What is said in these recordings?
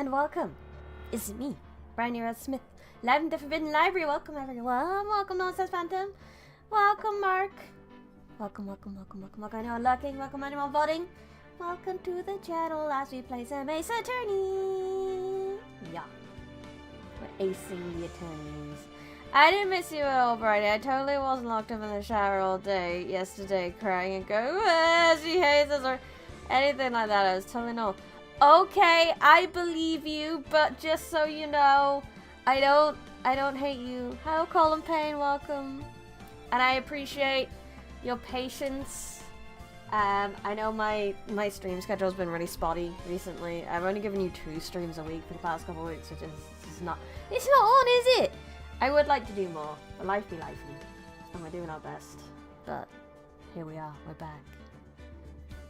and welcome. It's me, Bryony Rose Smith, live in the Forbidden Library. Welcome everyone. Welcome Nonsense Phantom. Welcome Mark. Welcome. I know lurking. Welcome anyone voting. Welcome to the channel as we play some Ace Attorney. Yeah. We're acing the attorneys. I didn't miss you at all, Bryony. I totally wasn't locked up in the shower all day yesterday crying and going, she hates us or anything like that. I was totally not. Okay, I believe you, but just so you know, I don't hate you. Hello, Colin Payne, welcome. And I appreciate your patience. I know my stream schedule's been really spotty recently. I've only given you 2 streams a week for the past couple of weeks, which is not on, is it? I would like to do more, but life be life, and we're doing our best. But here we are, we're back.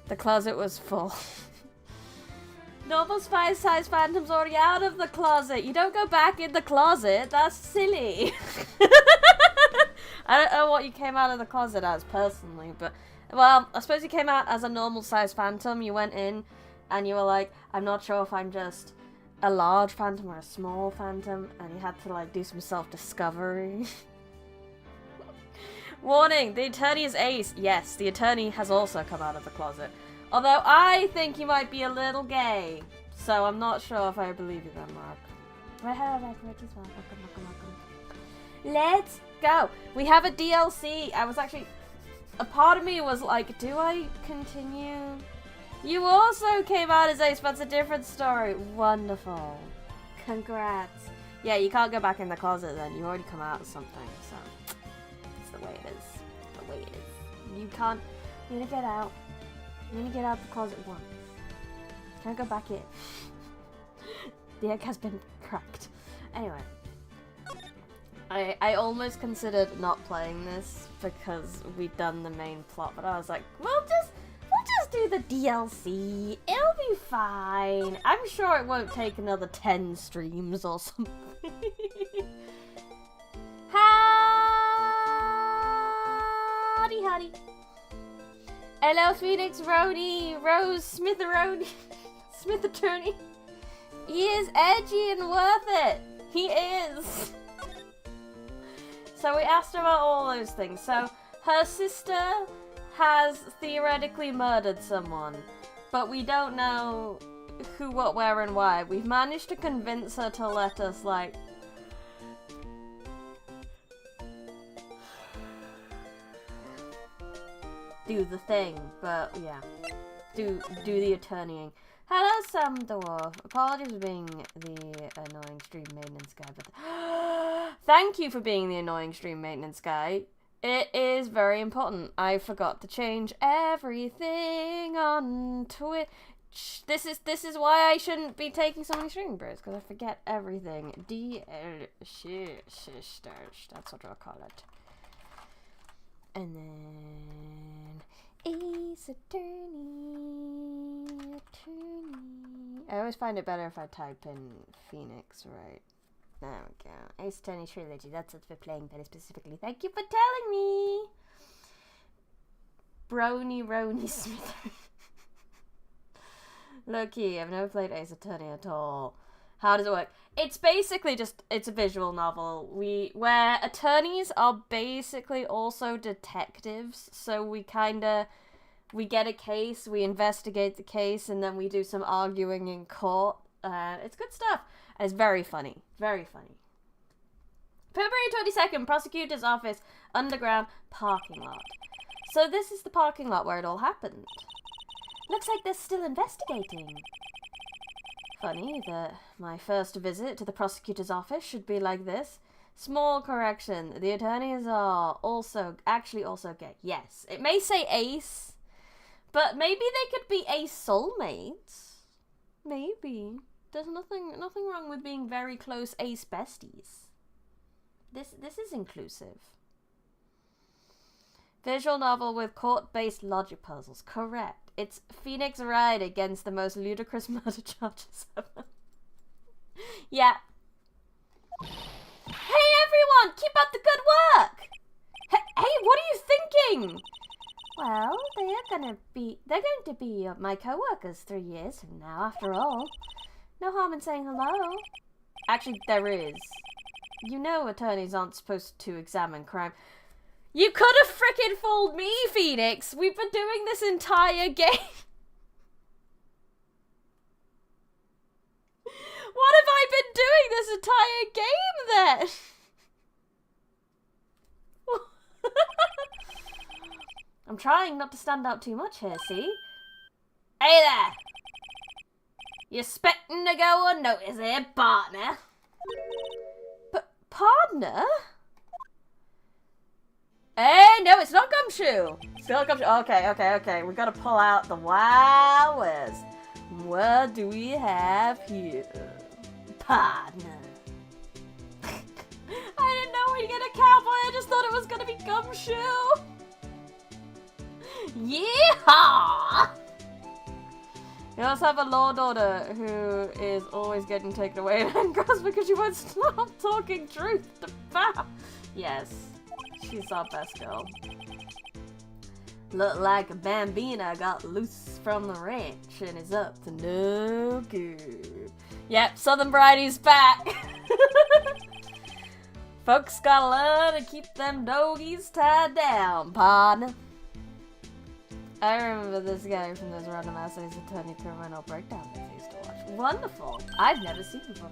The closet was full. Normal size Phantom's already out of the closet. You don't go back in the closet. That's silly. I don't know what you came out of the closet as, personally, but... Well, I suppose you came out as a normal size Phantom. You went in, and you were like, I'm not sure if I'm just a large Phantom or a small Phantom, and you had to, like, do some self-discovery. Warning, the attorney is ace. Yes, the attorney has also come out of the closet. Although I think you might be a little gay, so I'm not sure if I believe you then, Mark. Right, hello, Rich as well. Welcome. Let's go. We have a DLC. I was actually... A part of me was like, do I continue? You also came out as ace, but it's a different story. Wonderful. Congrats. Yeah, you can't go back in the closet then. You already come out as something, so... It's the way it is. You can't... You need to get out. You need to get out the closet once. Can't go back in. The egg has been cracked. Anyway. I almost considered not playing this because we'd done the main plot, but I was like, we'll just do the DLC. It'll be fine. I'm sure it won't take another 10 streams or something. Howdy. Hello, Phoenix, Rose, Smith Attorney. He is edgy and worth it. He is. So we asked her about all those things. So her sister has theoretically murdered someone, but we don't know who, what, where, and why. We've managed to convince her to let us, like... do the thing, but yeah. Do the attorneying. Hello, Sam Dwarf. Apologies for being the annoying stream maintenance guy, but... Thank you for being the annoying stream maintenance guy. It is very important. I forgot to change everything on Twitch. This is why I shouldn't be taking so many stream breaks, because I forget everything. That's what I'll call it. And then... Ace Attorney. I always find it better if I type in Phoenix, right? There we go. Ace Attorney Trilogy. That's what we're playing very specifically. Thank you for telling me. Rony Smith. Low-key, I've never played Ace Attorney at all. How does it work? It's basically just, it's a visual novel. Where attorneys are basically also detectives. So we get a case, we investigate the case, and then we do some arguing in court. It's good stuff. And it's very funny. Very funny. February 22nd, prosecutor's office, underground parking lot. So this is the parking lot where it all happened. Looks like they're still investigating. Funny that my first visit to the prosecutor's office should be like this. Small correction. The attorneys are actually also gay. Yes. It may say ace, but maybe they could be ace soulmates. Maybe. There's nothing wrong with being very close ace besties. This is inclusive. Visual novel with court-based logic puzzles. Correct. It's Phoenix Wright against the most ludicrous murder charges ever. Yeah. Hey everyone! Keep up the good work! Hey, what are you thinking? Well, they're going to be my co-workers 3 years from now, after all. No harm in saying hello. Actually, there is. You know attorneys aren't supposed to examine crime. You could have frickin' fooled me, Phoenix! We've been doing this entire game. What have I been doing this entire game, then? I'm trying not to stand out too much here, see? Hey there! You expecting to go unnoticed here, partner? Partner? Hey, no, it's not Gumshoe! It's not Gumshoe. Okay. We gotta pull out the Wild West. What do we have here? Partner. I didn't know we'd get a cowboy, I just thought it was gonna be Gumshoe. Yeehaw! You also have a law daughter who is always getting taken away in handcuffs because she won't stop talking truth to power. Yes, she's our best girl. Look like a bambina got loose from the ranch and is up to no good. Yep, Southern Bridie's back. Folks gotta learn to keep them doggies tied down, partner. I remember this guy from those random essays, Attorney Criminal Breakdown that I used to watch. Wonderful. I've never seen him before.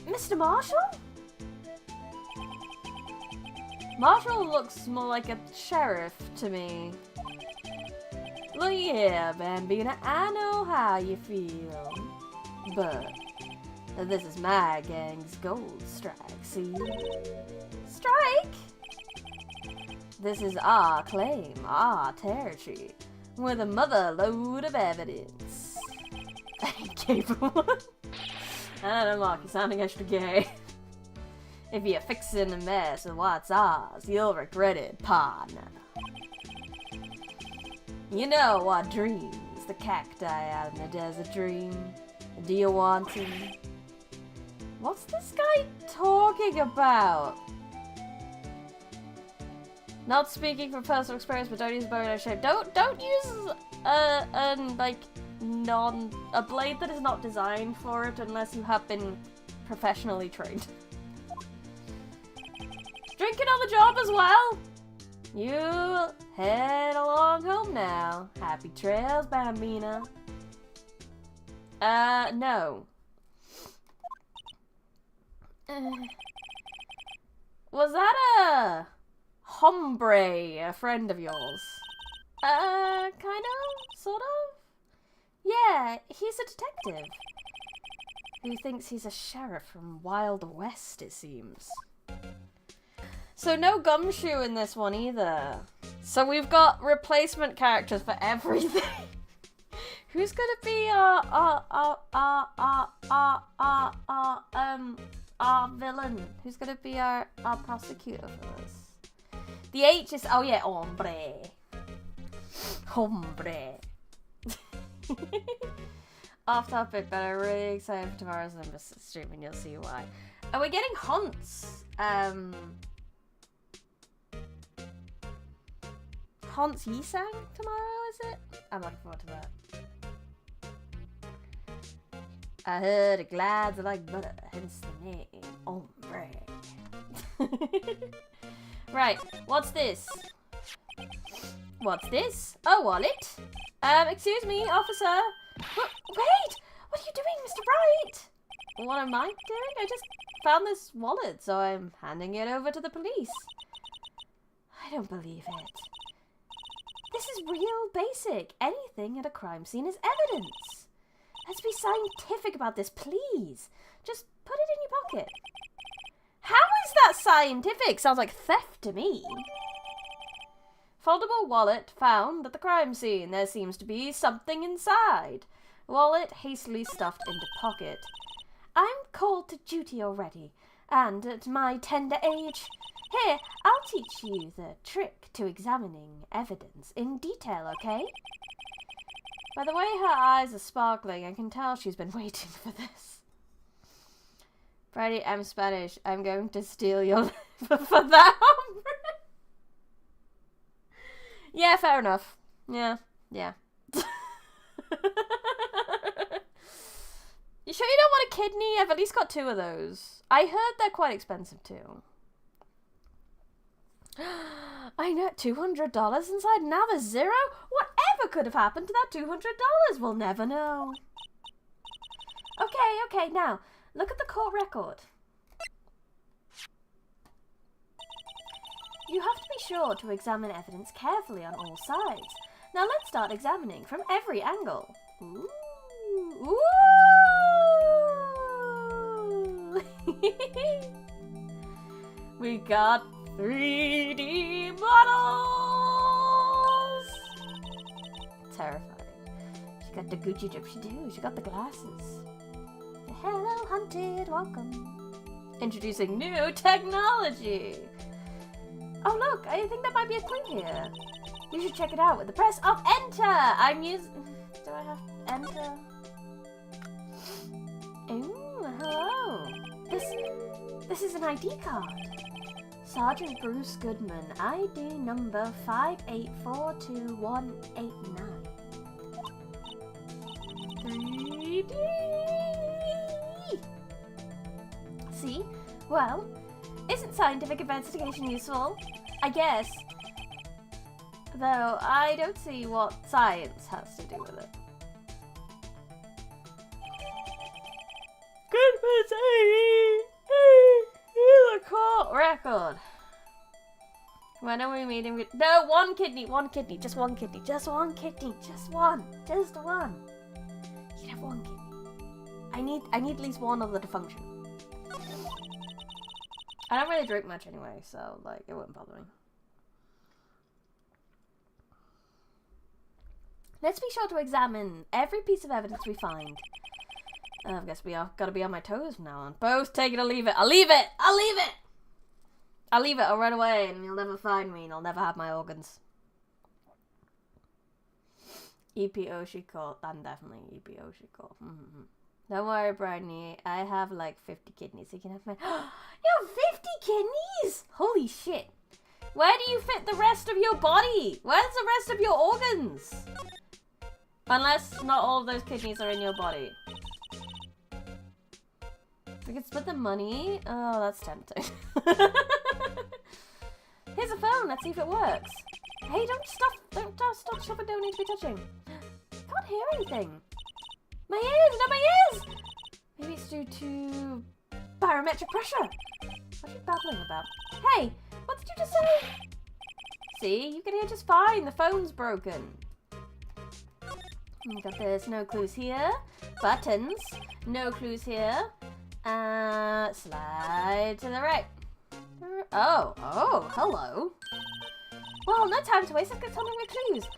Mr. Marshall? Marshall looks more like a sheriff to me. Look here, Bambina, I know how you feel. But this is my gang's gold strike, see? Strike? This is our claim, our territory, with a mother load of evidence. Incapable. I don't know, Mark, you're sounding extra gay. If you're fixing a mess of what's ours, you'll regret it, partner. You know what dreams the cacti out in the desert dream? Do you want to? What's this guy talking about? Not speaking from personal experience, but don't use a bow in shape. Don't use a blade that is not designed for it unless you have been professionally trained. Drinking on the job as well. You head along home now. Happy trails, Bambina. No. Was that a hombre, a friend of yours? Kind of? Sort of? Yeah, he's a detective. Who thinks he's a sheriff from Wild West, it seems. So no Gumshoe in this one either. So we've got replacement characters for everything. Who's gonna be our villain? Who's gonna be our prosecutor for this? The H is, oh yeah, hombre. Hombre. Off topic, but I'm really excited for tomorrow's stream and you'll see why. Are we getting Hans? Hans Yisang tomorrow, is it? I'm looking forward to that. I heard it glides like butter, hence the name, hombre. Right, what's this? What's this? A wallet? Excuse me, officer. Wait! What are you doing, Mr. Wright? What am I doing? I just found this wallet, so I'm handing it over to the police. I don't believe it. This is real basic. Anything at a crime scene is evidence. Let's be scientific about this, please. Just put it in your pocket. How is that scientific? Sounds like theft to me. Foldable wallet found at the crime scene. There seems to be something inside. Wallet hastily stuffed into pocket. I'm called to duty already, and at my tender age... Here, I'll teach you the trick to examining evidence in detail, okay? By the way her eyes are sparkling, I can tell she's been waiting for this. Friday, I'm Spanish. I'm going to steal your liver for that. Yeah, fair enough. Yeah. You sure you don't want a kidney? I've at least got 2 of those. I heard they're quite expensive too. I know, $200 inside, now there's 0? Whatever could have happened to that $200? We'll never know. Okay, now, look at the court record. You have to be sure to examine evidence carefully on all sides. Now let's start examining from every angle. Ooh. We got 3D models! Terrifying. She got the Gucci drip, she do. She got the glasses. Hello, hunted, welcome. Introducing new technology. Oh look, I think there might be a clue here. You should check it out with the press of enter. I'm using... Do I have enter? Ooh, hello. This is an ID card. Sergeant Bruce Goodman, ID number 5842189. 3D. See? Well, isn't scientific investigation useful? I guess. Though I don't see what science has to do with it. Goodman's ID! The court record. When are we meeting with... No, one kidney, just one kidney, just one kidney, just one. You can have one kidney. I need at least one of the to function. I don't really drink much anyway, so like it wouldn't bother me. Let's be sure to examine every piece of evidence we find. I guess we are gotta be on my toes from now on. Both take it or leave it. I'll leave it! I'll leave it! I'll leave it, I'll run away and you'll never find me and I'll never have my organs. EPO she called. I'm definitely EPO she called. Don't worry, Briny. I have like 50 kidneys. You can have my... You have 50 kidneys? Holy shit. Where do you fit the rest of your body? Where's the rest of your organs? Unless not all of those kidneys are in your body. We could split the money. Oh, that's tempting. Here's a phone. Let's see if it works. Hey, don't stop stuff I don't need to be touching. Can't hear anything. My ears! Not my ears! Maybe it's due to barometric pressure. What are you babbling about? Hey, what did you just say? See, you can hear just fine. The phone's broken. Got this. No clues here. Buttons. No clues here. Slide to the right. Oh, hello. Well, no time to waste. Let's get something with clues.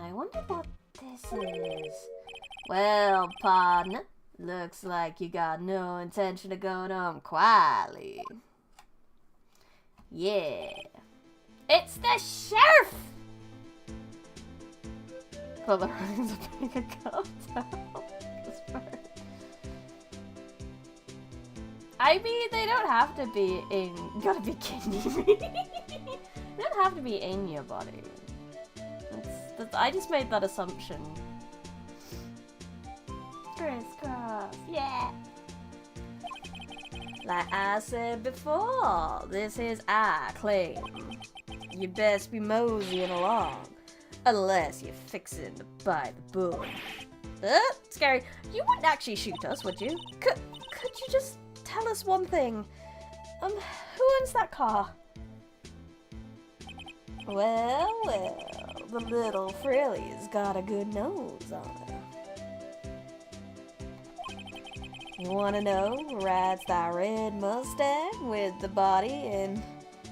I wonder what this is. Well, partner, looks like you got no intention of going home quietly. Yeah. It's the sheriff! Well, the rings are being a cartel. I mean, they don't have to be in... Gotta be kidding me. They don't have to be in your body. I just made that assumption. Crisscross, yeah. Like I said before, this is our claim. You best be moseying along, unless you're fixing to bite the bullet. Scary. You wouldn't actually shoot us, would you? Could you just tell us one thing? Who owns that car? Well, the little frilly's got a good nose on her. You wanna know who rides that red Mustang with the body in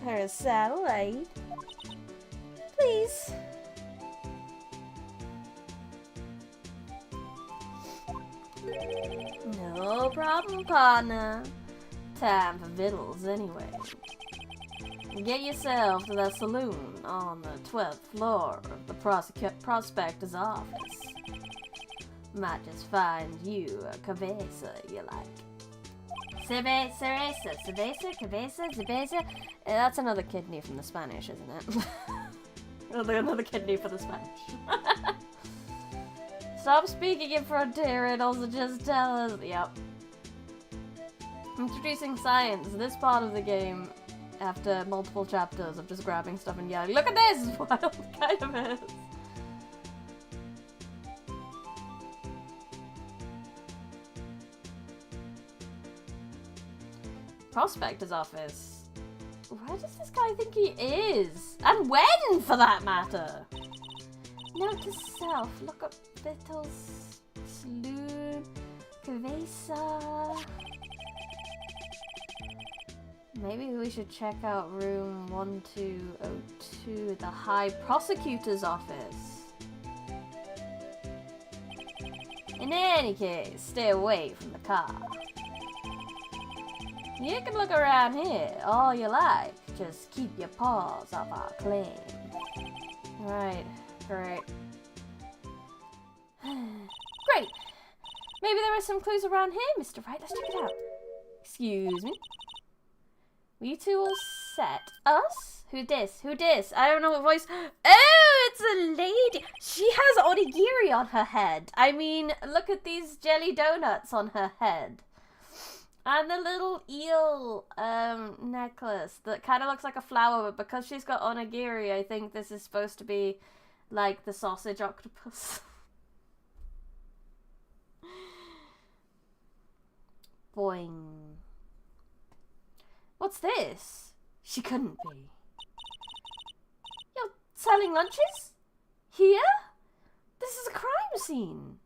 her satellite? Please. No problem, partner. Time for victuals anyway. Get yourself to the saloon on the 12th floor of the prospector's office. Might just find you a cabeza you like. Cerveza. That's another kidney from the Spanish, isn't it? Another kidney for the Spanish. Stop speaking in frontier riddles and just tell us. Yep. Introducing science. This part of the game, after multiple chapters of just grabbing stuff and yelling, look at this! Wild kind of is. Prospector's office. Where does this guy think he is? And when, for that matter? Note to self. Look up Vittles, Saloon, Kavesa. Maybe we should check out room 1202, the High Prosecutor's office. In any case, stay away from the car. You can look around here all you like. Just keep your paws off our claim. Right, great. Great! Maybe there are some clues around here, Mr. Wright. Let's check it out. Excuse me? Were you two all set? Us? Who dis? Who dis? I don't know what voice. Oh, it's a lady. She has onigiri on her head. I mean, look at these jelly donuts on her head. And the little eel necklace that kind of looks like a flower, but because she's got onigiri, I think this is supposed to be like the sausage octopus. Boing. What's this? She couldn't be. You're selling lunches? Here? This is a crime scene.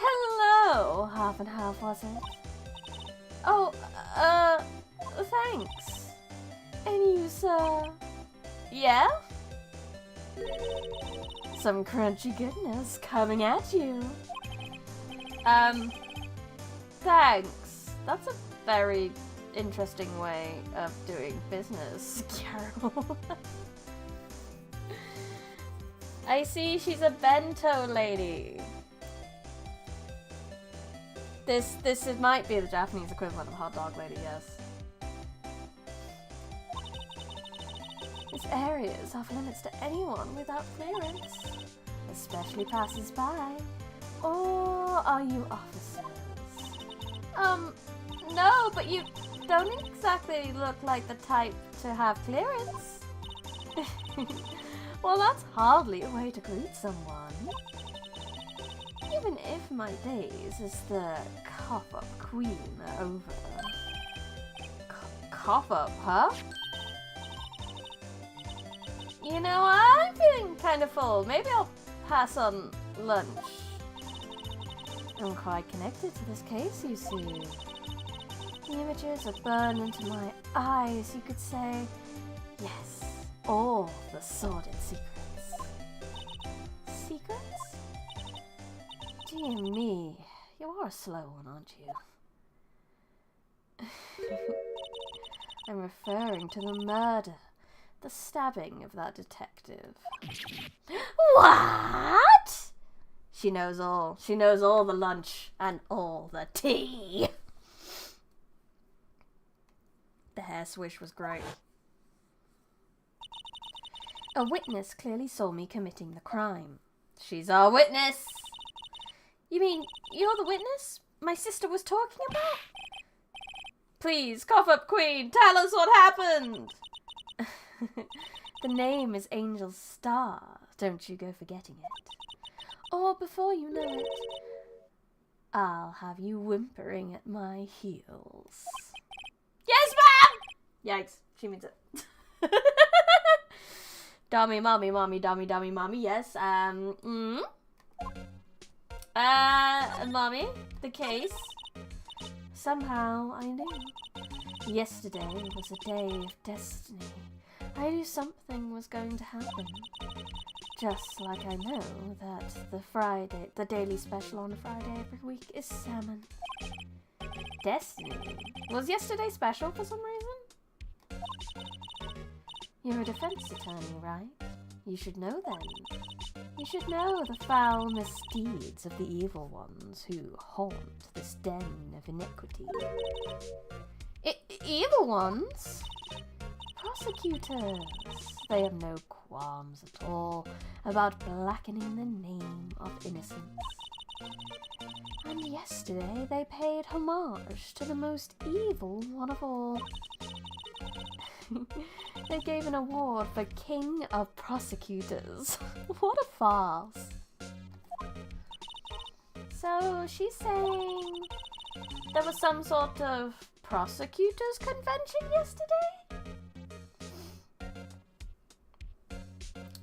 Hello, half and half, was it? Oh, thanks. And you, sir? Yeah? Some crunchy goodness coming at you. Thanks. That's a very interesting way of doing business, Carol. I see she's a bento lady. This might be the Japanese equivalent of hot dog lady, yes. This area is off limits to anyone without clearance, especially passers-by. Or are you officers? No, but you don't exactly look like the type to have clearance. Well, that's hardly a way to greet someone. Even if my days as the cough-up queen are over. Cough-up, huh? You know, I'm feeling kind of full. Maybe I'll pass on lunch. I'm quite connected to this case, you see. The images are burned into my eyes, you could say. Yes, all the sordid secrets. Secrets? Dear me, you are a slow one, aren't you? I'm referring to the murder, the stabbing of that detective. What? She knows all. She knows all the lunch and all the tea. The hair swish was great. A witness clearly saw me committing the crime. She's our witness. You mean, you're the witness my sister was talking about? Please, cough up queen, tell us what happened. The name is Angel Star. Don't you go forgetting it. Or before you know it, I'll have you whimpering at my heels. Yes, ma'am! Yikes, she means it. Dummy, mommy, mommy, dummy, dummy, mommy, yes, mommy, the case. Somehow I knew. Yesterday was a day of destiny. I knew something was going to happen. Just like I know that the daily special on a Friday every week is salmon. Destiny? Was yesterday special for some reason? You're a defense attorney, right? You should know then. You should know the foul misdeeds of the evil ones who haunt this den of iniquity. Evil ones? Prosecutors. They have no qualms at all about blackening the name of innocence. And yesterday they paid homage to the most evil one of all. They gave an award for King of Prosecutors. What a farce. So she's saying there was some sort of prosecutors convention yesterday?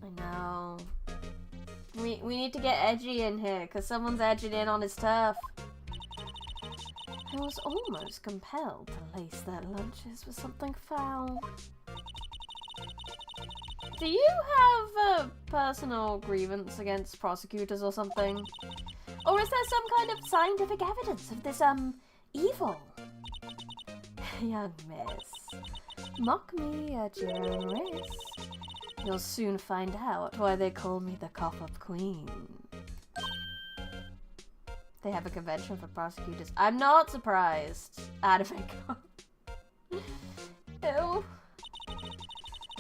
I know. We need to get edgy in here, because someone's edging in on his turf. I was almost compelled to lace their lunches with something foul. Do you have a personal grievance against prosecutors or something? Or is there some kind of scientific evidence of this, evil? Young miss, mock me at your own risk. You'll soon find out why they call me the Cough-Up Queen. They have a convention for prosecutors. I'm not surprised. Anime. Ew.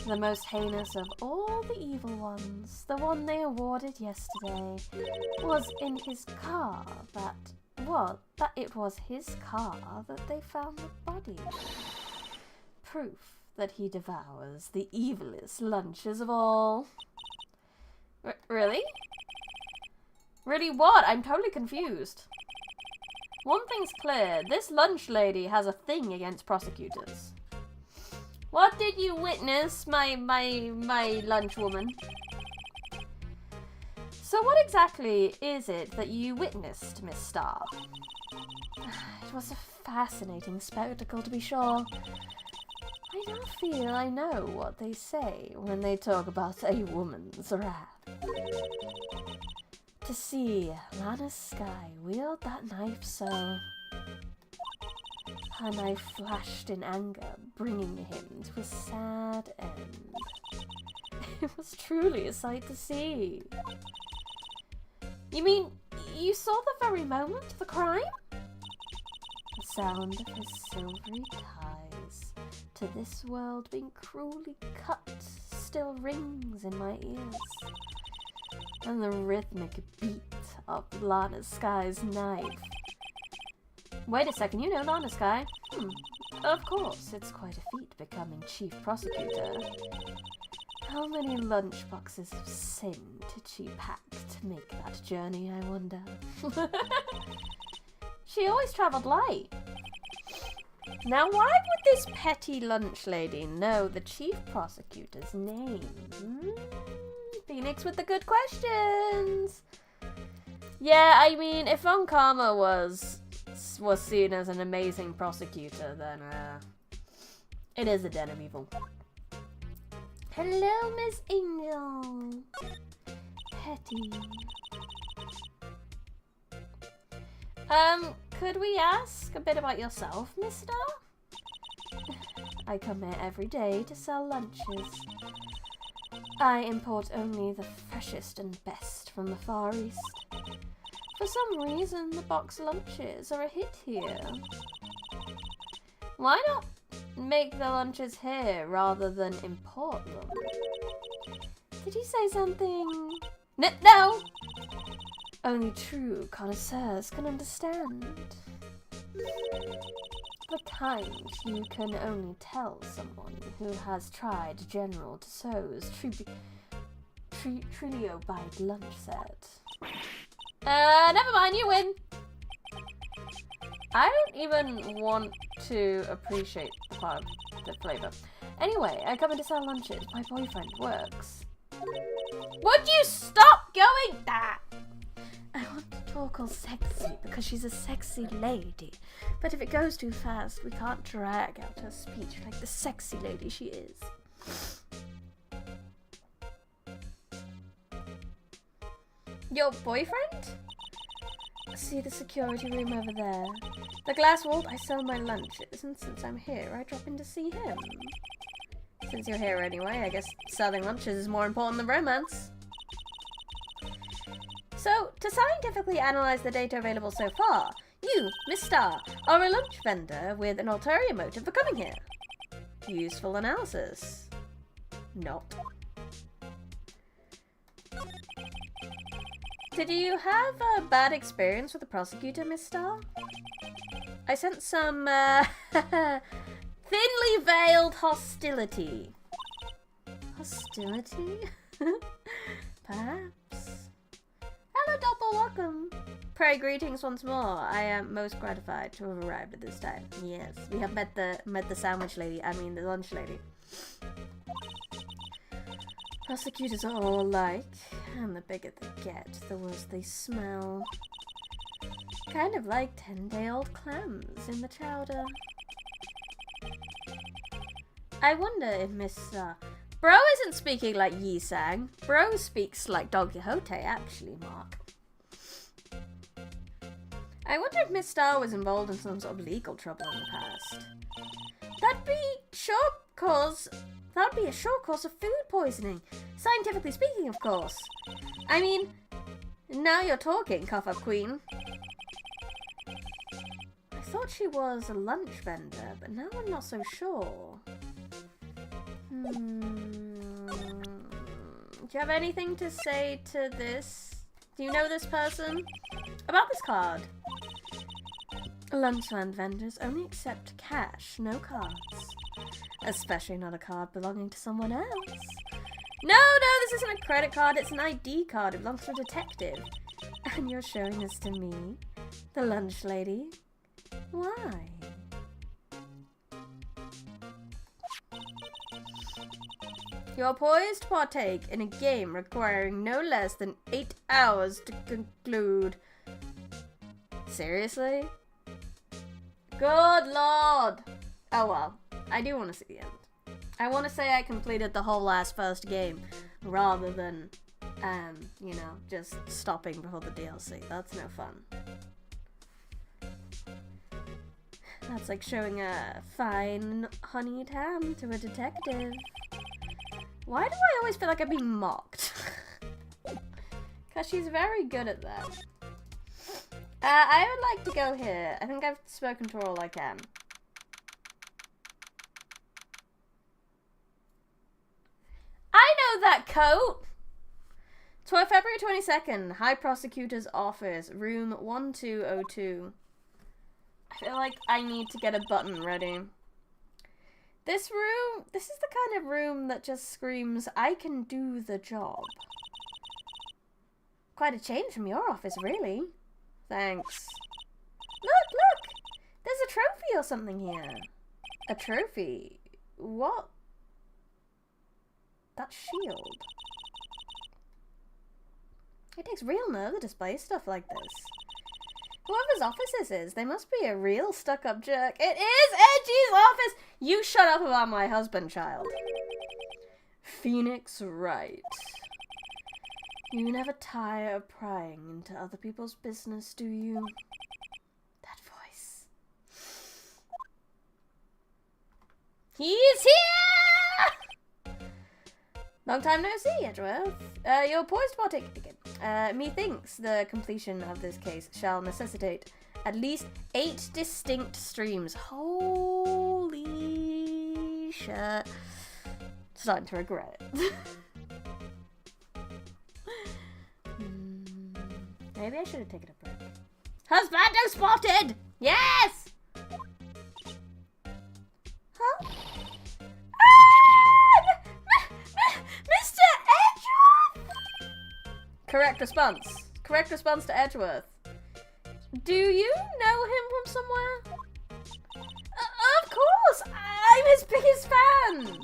The most heinous of all the evil ones, the one they awarded yesterday, was in his car that it was his car that they found the body. Proof that he devours the evilest lunches of all. Really? Really what? I'm totally confused. One thing's clear, this lunch lady has a thing against prosecutors. What did you witness, my lunch woman? So what exactly is it that you witnessed, Miss Star? It was a fascinating spectacle, to be sure. I now feel I know what they say when they talk about a woman's wrath. To see Lana Skye wield that knife so... Her knife flashed in anger, bringing him to a sad end. It was truly a sight to see. You mean, you saw the very moment of the crime? The sound of his silvery ties to this world being cruelly cut still rings in my ears. And the rhythmic beat of Lana Skye's knife. Wait a second, you know Lana Skye? Of course, it's quite a feat becoming chief prosecutor. How many lunchboxes of sin did she pack to make that journey, I wonder? She always travelled light. Now why would this petty lunch lady know the chief prosecutor's name? Phoenix with the good questions! Yeah, I mean, if Von Karma was seen as an amazing prosecutor, then it is a den of evil. Hello, Miss Angel. Petty. Could we ask a bit about yourself, mister? I come here every day to sell lunches. I import only the freshest and best from the Far East. For some reason, the box lunches are a hit here. Why not make the lunches here rather than import them? Did you say something? No! Only true connoisseurs can understand. The kind you can only tell someone who has tried General Tussauds Trilio-Bite lunch set. Never mind, you win! I don't even want to appreciate the flavour. Anyway, I come in to sell lunches. My boyfriend works. Would you stop going that? I want to talk all sexy because she's a sexy lady. But if it goes too fast, we can't drag out her speech like the sexy lady she is. Your boyfriend? See the security room over there? The glass wall, I sell my lunches, and since I'm here, I drop in to see him. Since you're here anyway, I guess selling lunches is more important than romance. So, to scientifically analyze the data available so far, you, Miss Star, are a lunch vendor with an ulterior motive for coming here. Useful analysis. Not. Did you have a bad experience with the prosecutor, Miss Starr? I sense some, thinly veiled hostility. Hostility? Perhaps. Hello, Doppel, welcome. Pray greetings once more. I am most gratified to have arrived at this time. Yes, we have met the sandwich lady. I mean, the lunch lady. Prosecutors are all alike, and the bigger they get, the worse they smell. Kind of like 10-day-old clams in the chowder. I wonder if Miss Bro isn't speaking like Yi Sang. Bro speaks like Don Quixote, actually, Mark. I wonder if Miss Starr was involved in some sort of legal trouble in the past. That would be a sure cause of food poisoning. Scientifically speaking, of course. I mean, now you're talking, cough up queen. I thought she was a lunch vendor, but now I'm not so sure. Do you have anything to say to this? Do you know this person? About this card. Lunchland vendors only accept cash, no cards. Especially not a card belonging to someone else. No, this isn't a credit card, it's an ID card. It belongs to a detective. And you're showing this to me? The lunch lady? Why? You're poised to partake in a game requiring no less than 8 hours to conclude. Seriously? Good lord! Oh well, I do want to see the end. I want to say I completed the whole first game, rather than, you know, just stopping before the DLC. That's no fun. That's like showing a fine honeyed ham to a detective. Why do I always feel like I'm being mocked? Because she's very good at that. I would like to go here. I think I've spoken to her all I can. I know that coat! February 22nd, High Prosecutor's Office, room 1202. I feel like I need to get a button ready. This is the kind of room that just screams, I can do the job. Quite a change from your office, really. Thanks. Look! There's a trophy or something here. A trophy? What? That shield. It takes real nerve to display stuff like this. Whoever's office this is, they must be a real stuck-up jerk. It is Edgy's office! You shut up about my husband, child. Phoenix Wright. You never tire of prying into other people's business, do you? That voice. He's here! Long time no see, Edgeworth. You're poised to partake again. Methinks the completion of this case shall necessitate at least 8 distinct streams. Holy shit. Starting to regret it. Maybe I should have taken a break. Husbando spotted! Yes! Huh? Mr. Edgeworth! Correct response. Correct response to Edgeworth. Do you know him from somewhere? Of course! I'm his biggest fan!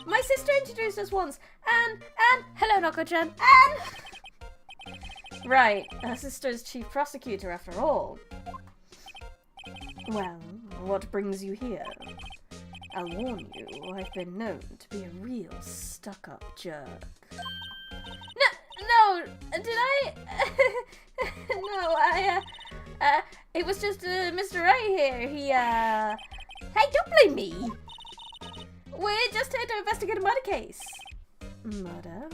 My sister introduced us once, and hello, Noko-chan, and... Right, her sister's chief prosecutor after all. Well, what brings you here? I'll warn you, I've been known to be a real stuck-up jerk. No, did I? No, it was just Mr. Wright here. Hey, don't blame me. We're just here to investigate a murder case. Murder?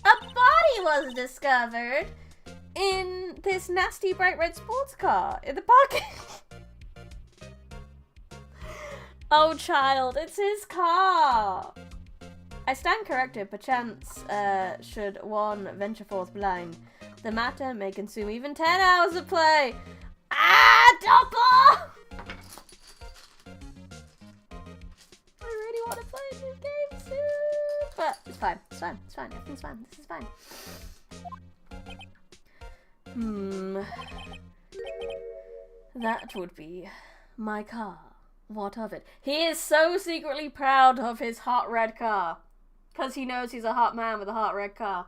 A body was discovered in this nasty bright red sports car in the parking. Oh, child, it's his car. I stand corrected, perchance should one venture forth blind, the matter may consume even 10 hours of play. Ah, Doppel! I really want to play a new game soon, but it's fine, everything's fine, this is fine. That would be my car. What of it? He is so secretly proud of his hot red car. Because he knows he's a hot man with a hot red car.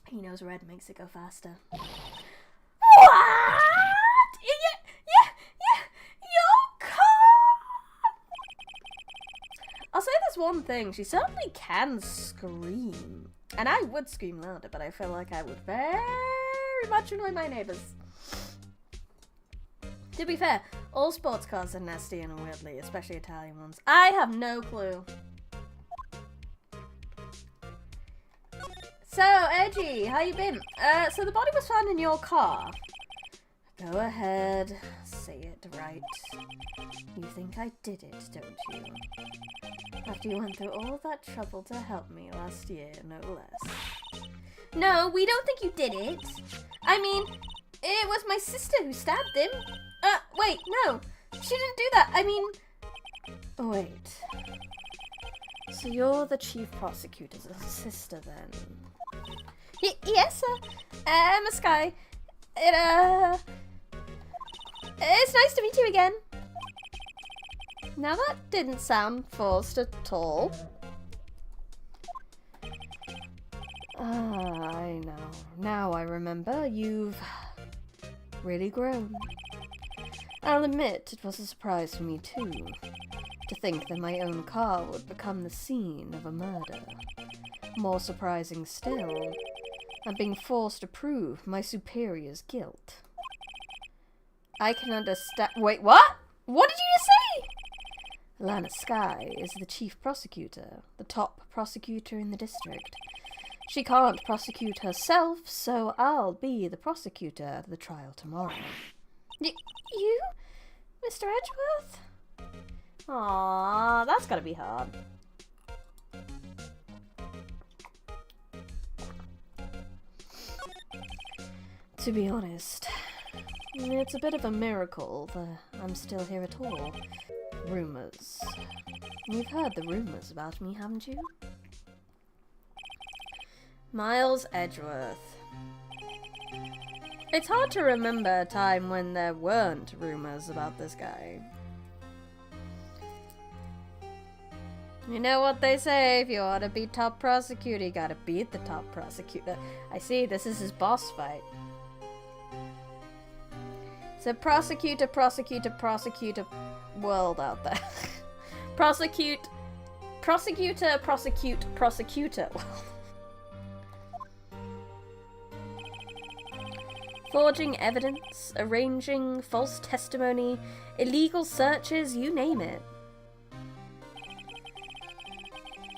He knows red makes it go faster. What? Yeah, your car! I'll say this one thing. She certainly can scream. And I would scream louder, but I feel like I would very much annoy my neighbours. To be fair, all sports cars are nasty and unwieldy, especially Italian ones. I have no clue. So, Edgy, how you been? So the body was found in your car. Go ahead, say it right. You think I did it, don't you? After you went through all that trouble to help me last year, no less. No, we don't think you did it. I mean, it was my sister who stabbed him. Wait, no. She didn't do that. I mean... Wait. So you're the chief prosecutor's sister, then? Yes, sir. Miss Sky. It's nice to meet you again. Now that didn't sound forced at all. I know. Now I remember. You've really grown. I'll admit it was a surprise for me too, to think that my own car would become the scene of a murder. More surprising still, I'm being forced to prove my superior's guilt. I can understand— Wait, what? What did you just say? Lana Sky is the chief prosecutor, the top prosecutor in the district. She can't prosecute herself, so I'll be the prosecutor at the trial tomorrow. You? Mr. Edgeworth? Aww, that's gotta be hard. To be honest, it's a bit of a miracle that I'm still here at all. Rumors. You've heard the rumors about me, haven't you? Miles Edgeworth. It's hard to remember a time when there weren't rumors about this guy. You know what they say, if you want to be top prosecutor, you gotta beat the top prosecutor. I see, this is his boss fight. It's a prosecutor world out there. Prosecutor world. Forging evidence, arranging false testimony, illegal searches, you name it.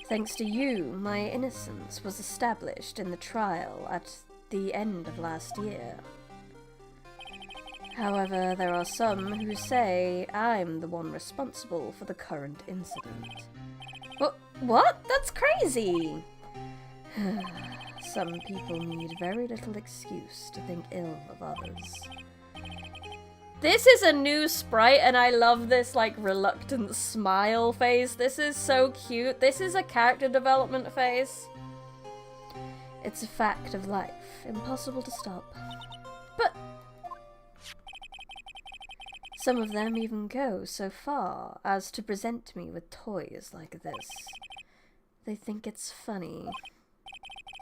Thanks to you, my innocence was established in the trial at the end of last year. However, there are some who say I'm the one responsible for the current incident. What? That's crazy! Some people need very little excuse to think ill of others. This is a new sprite and I love this like reluctant smile face. This is so cute. This is a character development face. It's a fact of life, impossible to stop. But some of them even go so far as to present me with toys like this. They think it's funny.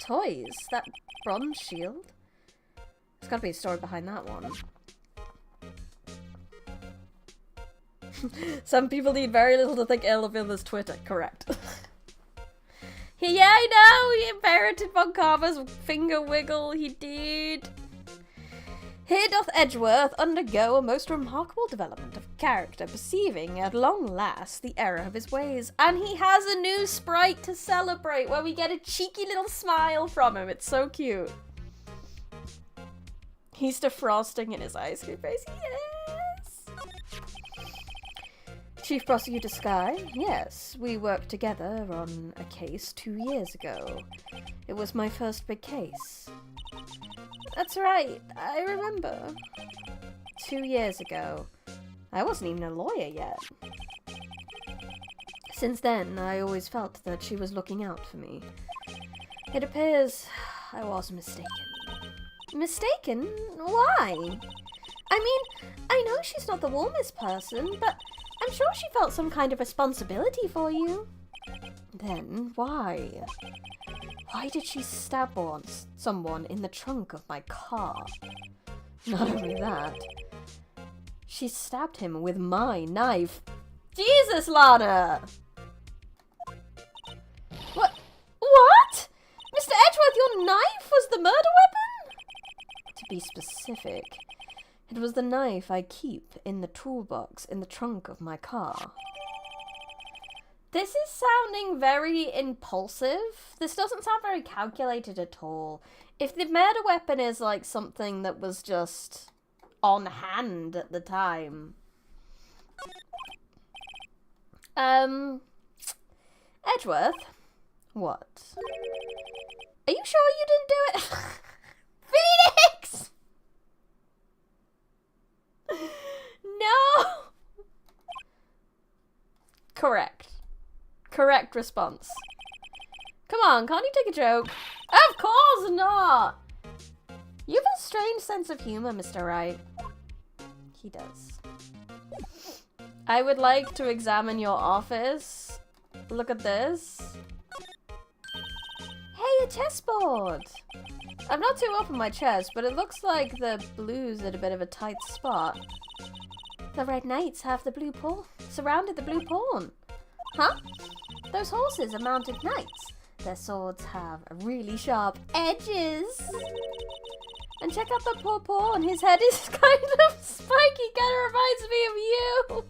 Toys? That bronze shield? There's gotta be a story behind that one. Some people need very little to think ill of others' Twitter. Correct. Yeah, I know! He inherited Von Carver's finger wiggle. He did. Here doth Edgeworth undergo a most remarkable development of character, perceiving at long last the error of his ways. And he has a new sprite to celebrate, where we get a cheeky little smile from him. It's so cute. He's defrosting in his ice cream face. Yes! Chief Prosecutor Skye? Yes, we worked together on a case 2 years ago. It was my first big case. That's right, I remember. 2 years ago. I wasn't even a lawyer yet. Since then, I always felt that she was looking out for me. It appears I was mistaken. Mistaken? Why? I mean, I know she's not the warmest person, but I'm sure she felt some kind of responsibility for you. Then, why? Why did she stab someone in the trunk of my car? Not only that, she stabbed him with my knife. Jesus, Lana! What? Mr. Edgeworth, your knife was the murder weapon? To be specific, it was the knife I keep in the toolbox in the trunk of my car. This is sounding very impulsive. This doesn't sound very calculated at all. If the murder weapon is like something that was just on hand at the time. Edgeworth? What? Are you sure you didn't do it? Phoenix! No! Correct. Correct response. Come on, can't you take a joke? Of course not! You have a strange sense of humor, Mr. Wright. He does. I would like to examine your office. Look at this. Hey, a chessboard! I'm not too up on my chess, but it looks like the blue's at a bit of a tight spot. The red knights have the blue pawn, surrounded the blue pawn. Huh? Those horses are mounted knights. Their swords have really sharp edges. And check out the poor pawn. His head is kind of spiky. Kind of reminds me of you.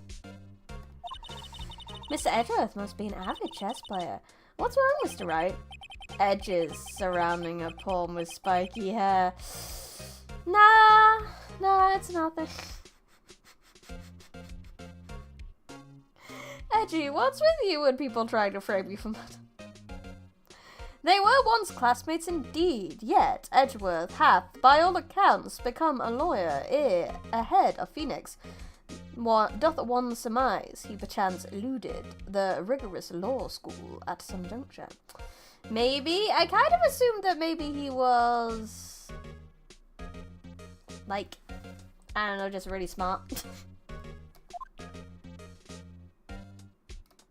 Mr. Edgeworth must be an avid chess player. What's wrong, Mr. Wright? Edges surrounding a pawn with spiky hair. Nah, it's nothing. Edgy, what's with you when people try to frame you for murder? They were once classmates indeed, yet Edgeworth hath, by all accounts, become a lawyer ahead of Phoenix. Doth one surmise he perchance eluded the rigorous law school at some juncture? Maybe. I kind of assumed that maybe he was, like, I don't know, just really smart.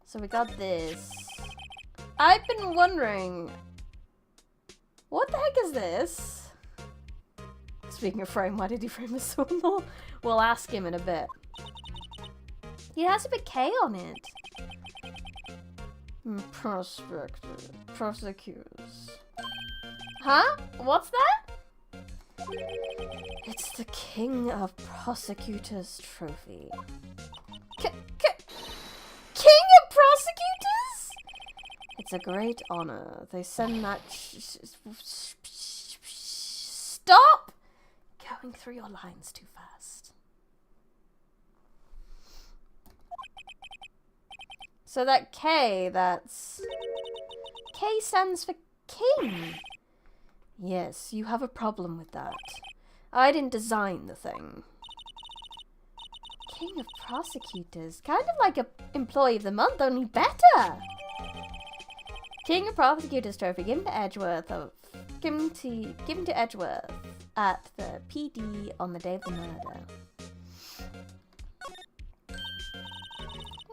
So we got this. I've been wondering, what the heck is this? Speaking of frame, why did he frame his sword more? We'll ask him in a bit. He has a big K on it. Prosecutors. Huh? What's that? It's the King of Prosecutors trophy. King of Prosecutors? It's a great honor. They send that Stop going through your lines too fast. So that K, K stands for king. Yes, you have a problem with that. I didn't design the thing. King of Prosecutors. Kind of like a Employee of the Month, only better. King of Prosecutors trophy given to Edgeworth given to Edgeworth at the PD on the day of the murder.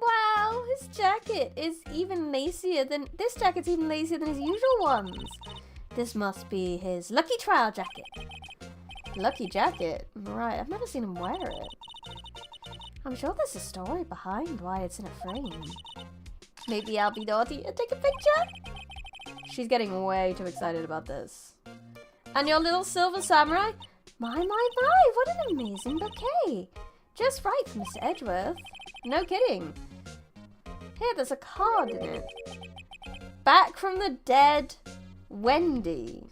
Wow, his jacket is even lacier than this jacket's even lacier than his usual ones. This must be his lucky trial jacket. Lucky jacket? Right, I've never seen him wear it. I'm sure there's a story behind why it's in a frame. Maybe I'll be naughty and take a picture? She's getting way too excited about this. And your little silver samurai? My, what an amazing bouquet. Just right for Mr. Edgeworth. No kidding. Here, there's a card in it. Back from the dead, Wendy.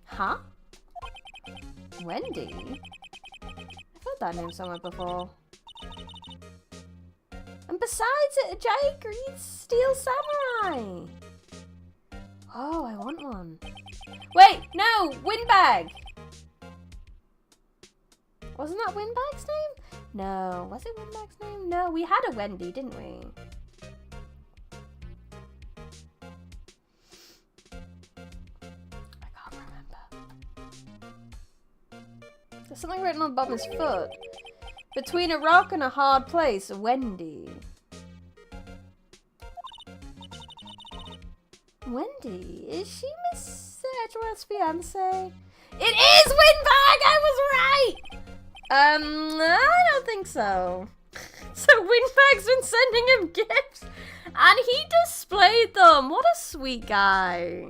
Huh? Wendy? I've heard that name somewhere before. besides it, a giant green steel samurai. Oh, I want one. Wait, no, Windbag. Wasn't that Windbag's name? No, was it Windbag's name? No, we had a Wendy, didn't we? I can't remember. There's something written on the bottom of his foot. Between a rock and a hard place, a Wendy. Wendy? Is she Miss Edgeworth's fiance? It is Windbag! I was right! I don't think so. So Windbag's been sending him gifts, and he displayed them. What a sweet guy.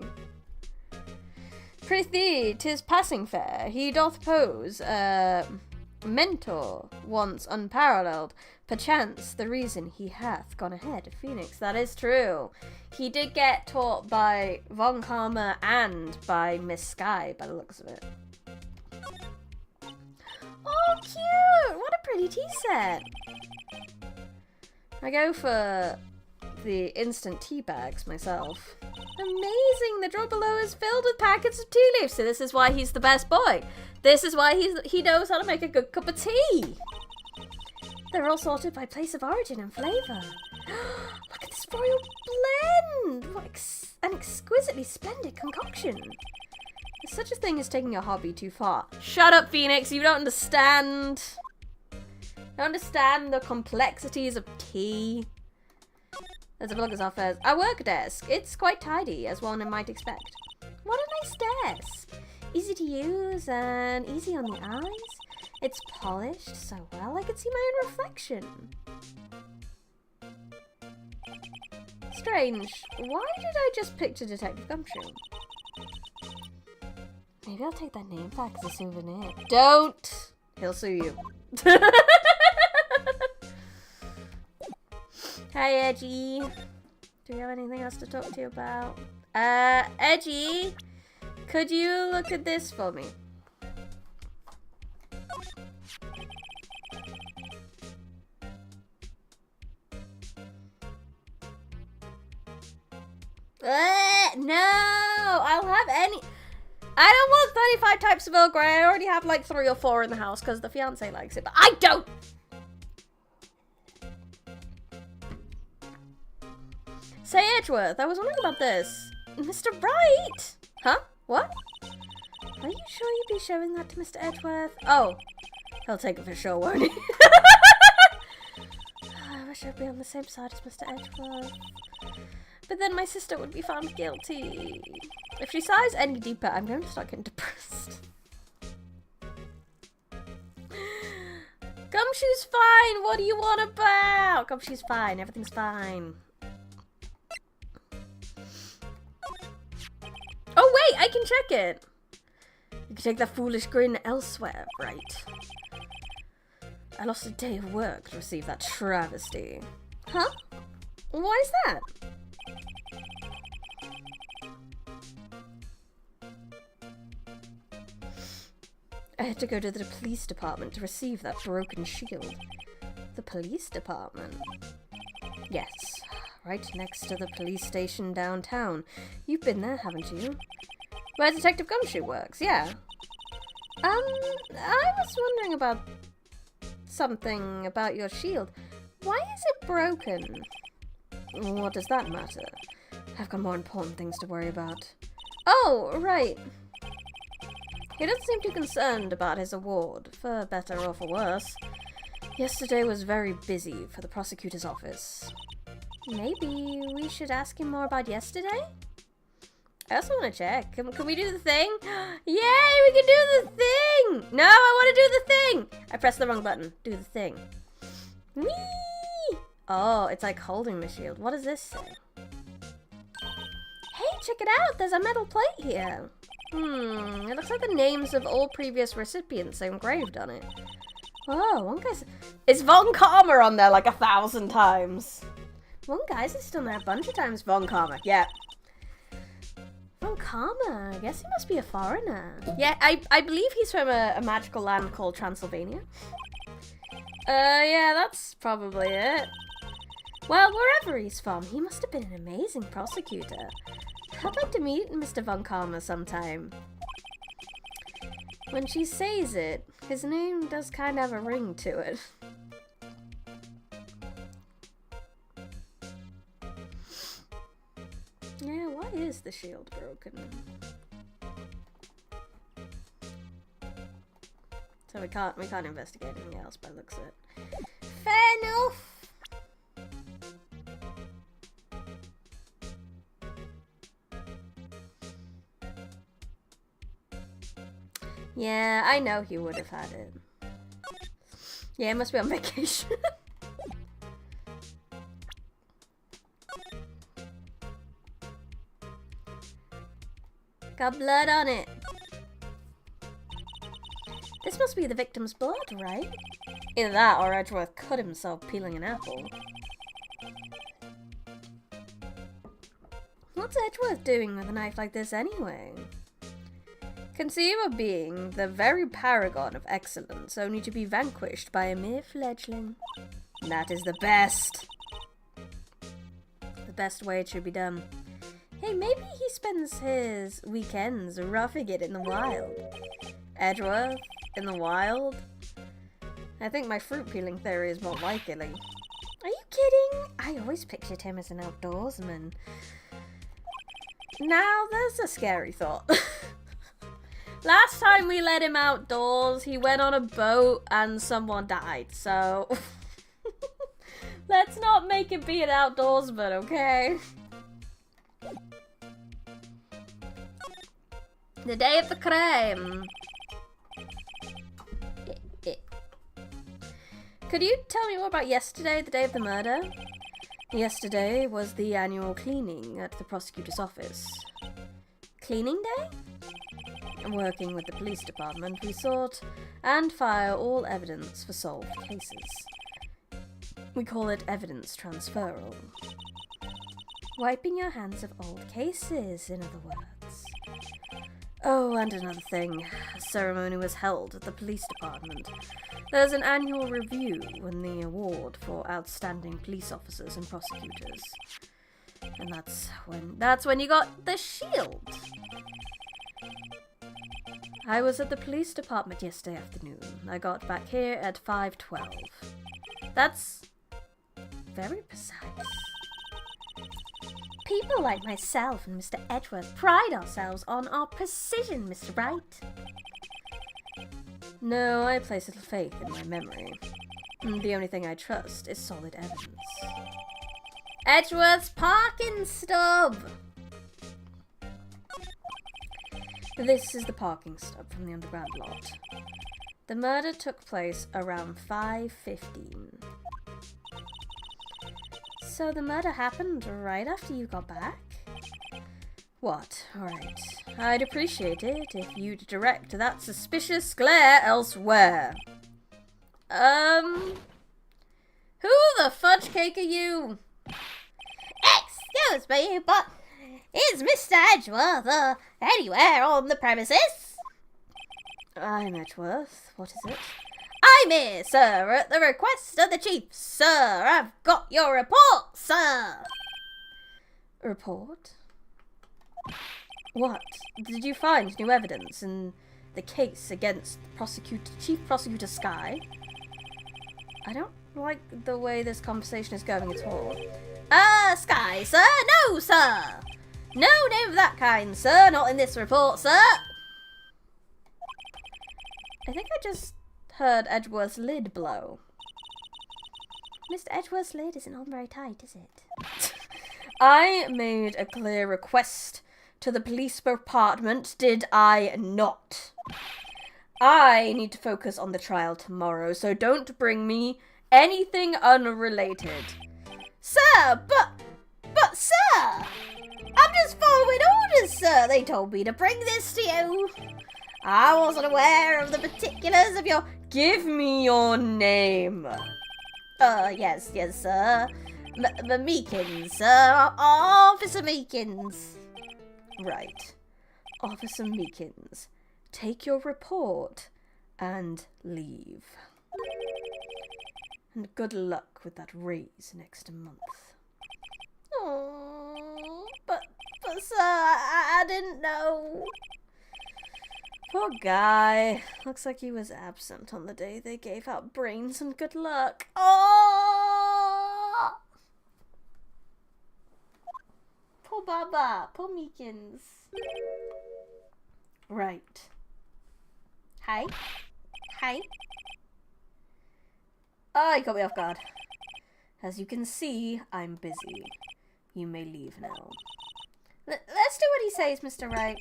Prithee, 'tis passing fair. He doth pose, mentor, once unparalleled. Perchance the reason he hath gone ahead of Phoenix. That is true. He did get taught by Von Karma and by Miss Sky, by the looks of it. Oh, cute! What a pretty tea set. I go for the instant tea bags myself. Amazing! The drawer below is filled with packets of tea leaves. So this is why he's the best boy. This is why he knows how to make a good cup of tea. They're all sorted by place of origin and flavour. Look at this royal blend! What an exquisitely splendid concoction. There's such a thing as taking a hobby too far. Shut up, Phoenix! You don't understand. You don't understand the complexities of tea. There's a blogger's office. Our work desk. It's quite tidy, as one might expect. What a nice desk. Easy to use and easy on the eyes. It's polished so well I can see my own reflection. Strange. Why did I just picture Detective Gumshoe? Maybe I'll take that name back as a souvenir. Don't! He'll sue you. Hey, Edgy. Do you have anything else to talk to you about? Edgy, could you look at this for me? No, I'll have any. I don't want 35 types of Earl Grey. I already have like 3 or 4 in the house because the fiance likes it, but I don't. Say, Edgeworth, I was wondering about this. Mr. Wright? Huh? What? Are you sure you'd be showing that to Mr. Edgeworth? Oh, he'll take it for sure, won't he? I wish I'd be on the same side as Mr. Edgeworth. But then my sister would be found guilty. If she sighs any deeper, I'm going to start getting depressed. Gumshoe's fine. What do you want about? Gumshoe's fine. Everything's fine. Oh, wait. I can check it. You can take that foolish grin elsewhere, right? I lost a day of work to receive that travesty. Huh? Why is that? I had to go to the police department to receive that broken shield. The police department? Yes, right next to the police station downtown. You've been there, haven't you? Where Detective Gumshoe works, yeah. I was wondering about something about your shield. Why is it broken? What does that matter? I've got more important things to worry about. Oh, right. He doesn't seem too concerned about his award, for better or for worse. Yesterday was very busy for the prosecutor's office. Maybe we should ask him more about yesterday? I also want to check. Can we do the thing? Yay, we can do the thing! No, I want to do the thing! I pressed the wrong button. Do the thing. Whee! Oh, it's like holding the shield. What does this say? Hey, check it out! There's a metal plate here. It looks like the names of all previous recipients are engraved on it. Oh, one guy's... Is Von Karma on there like 1,000 times? One guy's listed on there a bunch of times. Von Karma, yeah. Von Karma, I guess he must be a foreigner. Yeah, I believe he's from a magical land called Transylvania. Yeah, that's probably it. Well, wherever he's from, he must have been an amazing prosecutor. I'd like to meet Mr. Von Karma sometime. When she says it, his name does kind of have a ring to it. Yeah, why is the shield broken? So we can't investigate anything else by the looks of it. Fair enough. Yeah, I know he would have had it. Yeah, he must be on vacation. Got blood on it. This must be the victim's blood, right? Either that or Edgeworth cut himself peeling an apple. What's Edgeworth doing with a knife like this anyway? Conceive of being the very paragon of excellence, only to be vanquished by a mere fledgling. That is the best. The best way it should be done. Hey, maybe he spends his weekends roughing it in the wild. Edgeworth in the wild? I think my fruit peeling theory is more likely. Are you kidding? I always pictured him as an outdoorsman. Now, there's a scary thought. Last time we let him outdoors, he went on a boat and someone died, so... Let's not make him be an outdoorsman, okay? The day of the crime. Could you tell me more about yesterday, the day of the murder? Yesterday was the annual cleaning at the prosecutor's office. Cleaning day? Working with the police department, we sort and file all evidence for solved cases. We call it evidence transferal. Wiping your hands of old cases, in other words. Oh, and another thing. A ceremony was held at the police department. There's an annual review and the award for outstanding police officers and prosecutors. And that's when you got the shield. I was at the police department yesterday afternoon. I got back here at 5:12. That's very precise. People like myself and Mr. Edgeworth pride ourselves on our precision, Mr. Wright. No, I place little faith in my memory. The only thing I trust is solid evidence. Edgeworth's parking stub! This is the parking stub from the underground lot. The murder took place around 5:15. So the murder happened right after you got back? What? Alright. I'd appreciate it if you'd direct that suspicious glare elsewhere. Who the fudge cake are you? Excuse me, but is Mr. Edgeworth, anywhere on the premises? I'm Edgeworth. What is it? I'm here, sir, at the request of the chief. Sir, I've got your report, sir. Report? What? Did you find new evidence in the case against Chief Prosecutor Skye? I don't like the way this conversation is going at all. Skye, sir? No, sir. No name of that kind, sir. Not in this report, sir. I think I just heard Edgeworth's lid blow. Mr. Edgeworth's lid isn't on very tight, is it? I made a clear request to the police department, did I not? I need to focus on the trial tomorrow, so don't bring me anything unrelated. Sir, but sir! I'm just following orders, sir. They told me to bring this to you. I wasn't aware of the particulars of your... Give me your name. Yes, sir. Meekins, sir. Officer Meekins. Right. Officer Meekins, take your report and leave. And good luck with that raise next month. Oh, but sir, I didn't know. Poor guy. Looks like he was absent on the day they gave out brains and good luck. Oh! Poor Baba. Poor Meekins. Right. Hi. Hi. Oh, you got me off guard. As you can see, I'm busy. You may leave now. Let's do what he says, Mr. Wright.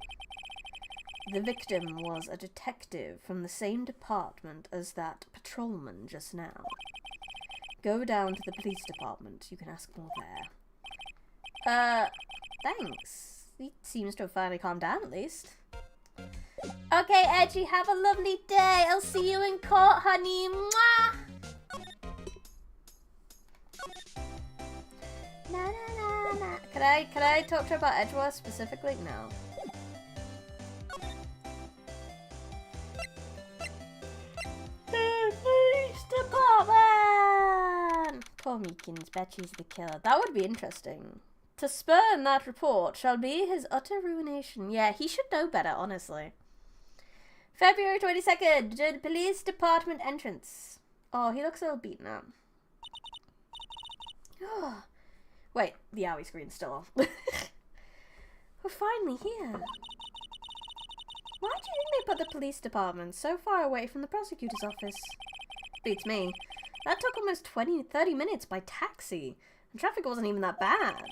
The victim was a detective from the same department as that patrolman just now. Go down to the police department. You can ask more there. Thanks. He seems to have finally calmed down, at least. Okay, Edgy, have a lovely day. I'll see you in court, honey. Mwah! Na, na, na, na. Can I talk to her about Edgeworth specifically? No. Police department! Poor Meekins, bet she's the killer. That would be interesting. To spurn that report shall be his utter ruination. Yeah, he should know better, honestly. February 22nd, to the police department entrance. Oh, he looks a little beaten up. Oh. Wait, the owie screen's still on. We're finally here. Why do you think they put the police department so far away from the prosecutor's office? Beats me. That took almost 30 minutes by taxi. And traffic wasn't even that bad.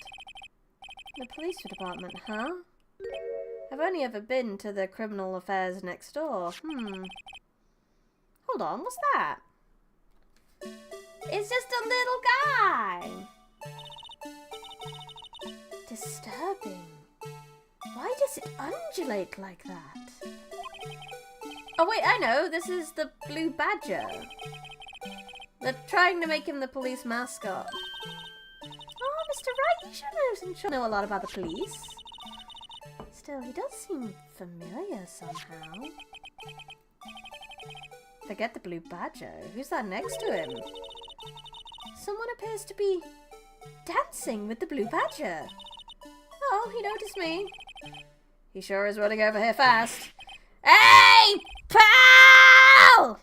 The police department, huh? I've only ever been to the criminal affairs next door. Hold on, what's that? It's just a little guy. Disturbing. Why does it undulate like that? Oh wait, I know. This is the blue badger. They're trying to make him the police mascot. Oh, Mr. Wright, you should know a lot about the police. Still, he does seem familiar somehow. Forget the blue badger. Who's that next to him? Someone appears to be dancing with the blue badger. Oh, he noticed me. He sure is running over here fast. Hey, pal!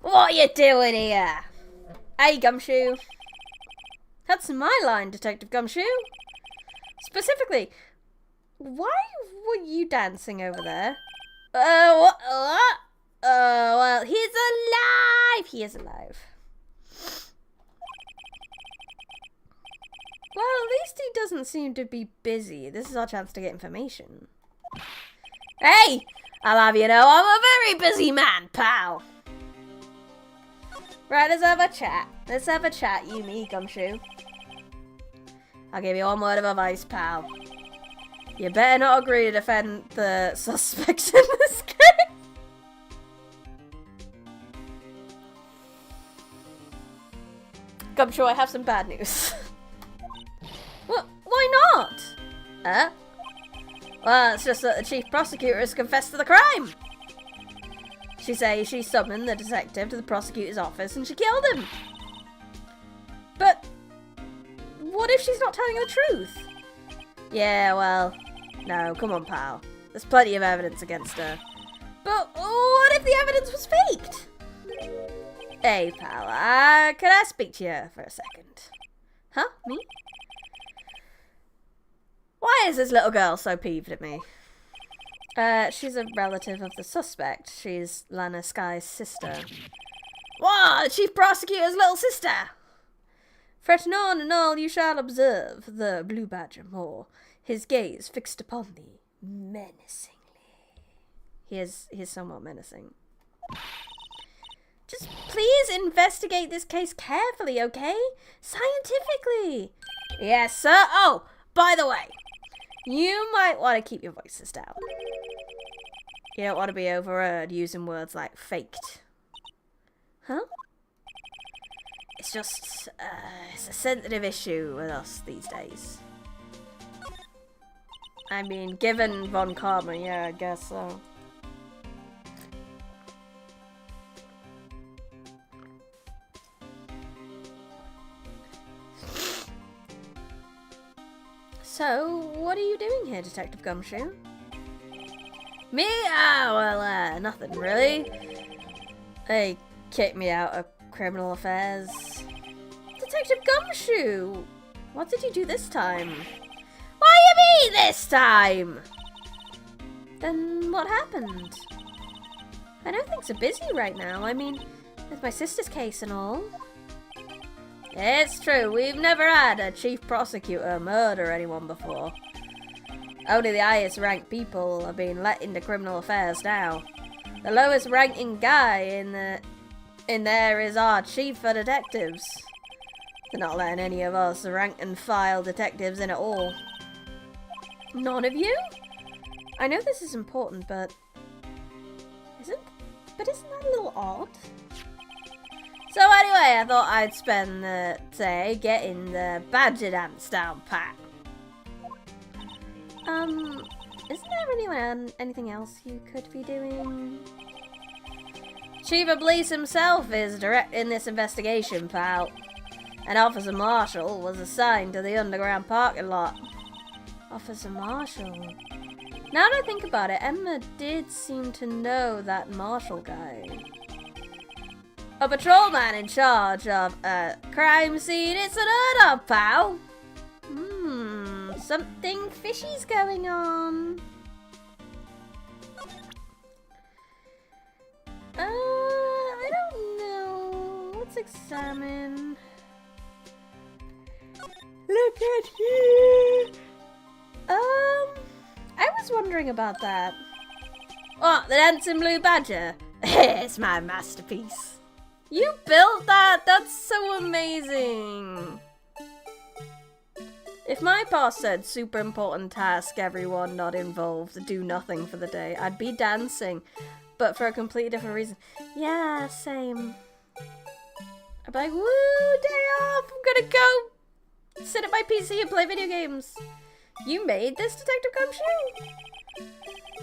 What you doing here? Hey, Gumshoe. That's my line, Detective Gumshoe. Specifically, why were you dancing over there? What? Well, he's alive! He is alive. Well, at least he doesn't seem to be busy. This is our chance to get information. Hey! I'll have you know I'm a very busy man, pal. Right, let's have a chat. Let's have a chat, you, me, Gumshoe. I'll give you one word of advice, pal. You better not agree to defend the suspect in this case. Gumshoe, I have some bad news. Why not? Well, it's just that the chief prosecutor has confessed to the crime. She says she summoned the detective to the prosecutor's office and she killed him. But what if she's not telling the truth? Yeah, well, no, come on, pal. There's plenty of evidence against her. But what if the evidence was faked? Hey, pal, can I speak to you for a second? Huh? Me? Why is this little girl so peeved at me? She's a relative of the suspect. She's Lana Sky's sister. What? The chief prosecutor's little sister? Fretting on and all, you shall observe the blue badger more, his gaze fixed upon thee menacingly. He is somewhat menacing. Just please investigate this case carefully, okay? Scientifically. Yes, sir. Oh, by the way, you might want to keep your voices down. You don't want to be overheard using words like faked. Huh? It's just, it's a sensitive issue with us these days. I mean, given Von Karma, yeah, I guess so. So, what are you doing here, Detective Gumshoe? Me? Ah, well, nothing really. They kicked me out of criminal affairs. Detective Gumshoe! What did you do this time? What do you mean this time? Then what happened? I know things are busy right now. I mean, with my sister's case and all. It's true, we've never had a chief prosecutor murder anyone before. Only the highest ranked people are being let into criminal affairs now. The lowest ranking guy in there is our chief of detectives. They're not letting any of us rank and file detectives in at all. None of you? I know this is important, but isn't that a little odd? So anyway, I thought I'd spend the day getting the badger dance down pat. Isn't there anything else you could be doing? Chief of Police himself is directing this investigation, pal. An Officer Marshall was assigned to the underground parking lot. Officer Marshall? Now that I think about it, Emma did seem to know that Marshall guy. A patrolman in charge of a crime scene isn't heard of, pal. Something fishy's going on. I don't know. Let's examine. Look at here. I was wondering about that. What, the dancing blue badger? It's my masterpiece. You built that? That's so amazing. If my boss said super important task, everyone not involved, do nothing for the day, I'd be dancing, but for a completely different reason. Yeah, same. I'd be like, woo, day off, I'm gonna go sit at my PC and play video games. You made this, Detective Gumshoe?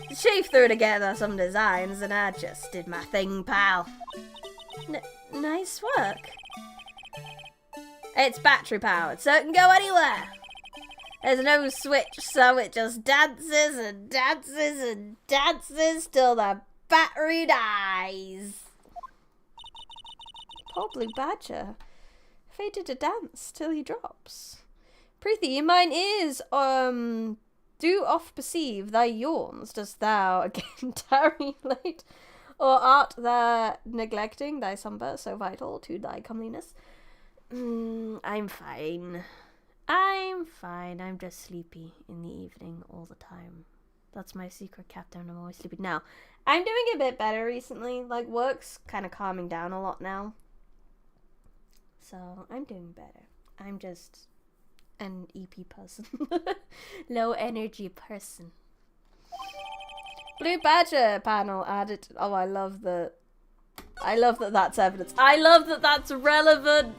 The chief threw together some designs and I just did my thing, pal. Nice work. It's battery powered, so it can go anywhere. There's no switch, so it just dances and dances and dances till the battery dies. Poor blue badger. Fated to dance till he drops. Prithee, in mine ears, do oft perceive thy yawns, dost thou again tarry late? Or art thou neglecting thy slumber so vital to thy comeliness? I'm fine. I'm fine. I'm just sleepy in the evening all the time. That's my secret, Captain. I'm always sleepy. Now, I'm doing a bit better recently. Like, work's kind of calming down a lot now. So, I'm doing better. I'm just an EP person. Low energy person. Blue Badger panel added. Oh, I love that that's evidence. I love that that's relevant.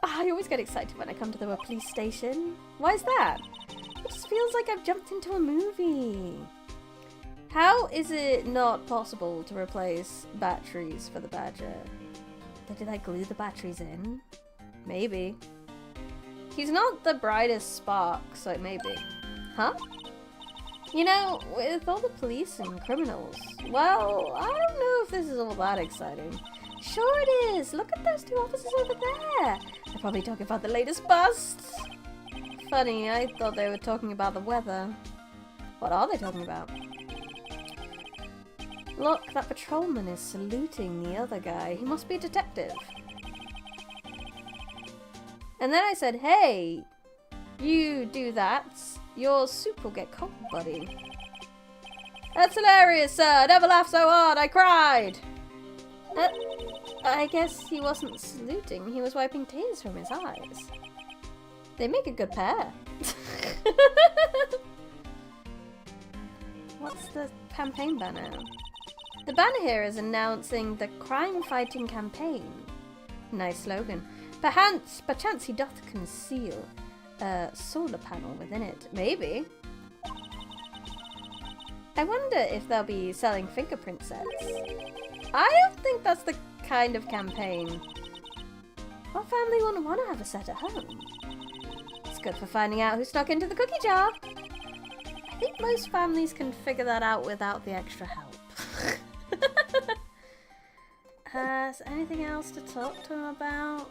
Oh, I always get excited when I come to the police station. Why is that? It just feels like I've jumped into a movie. How is it not possible to replace batteries for the Badger? Did I glue the batteries in? Maybe. He's not the brightest spark, so maybe. Huh? You know, with all the police and criminals, well, I don't know if this is all that exciting. Sure it is! Look at those two officers over there! They're probably talking about the latest busts! Funny, I thought they were talking about the weather. What are they talking about? Look, that patrolman is saluting the other guy. He must be a detective. And then I said, hey, you do that, your soup will get cold, buddy. That's hilarious, sir. Never laughed so hard. I cried. I guess he wasn't saluting. He was wiping tears from his eyes. They make a good pair. What's the campaign banner? The banner here is announcing the crime-fighting campaign. Nice slogan. Perchance he doth conceal a solar panel within it. Maybe. I wonder if they'll be selling fingerprint sets. I don't think that's the kind of campaign What family wouldn't want to have a set at home? It's good for finding out who snuck into the cookie jar. I think most families can figure that out without the extra help. Is there anything else to talk to him about?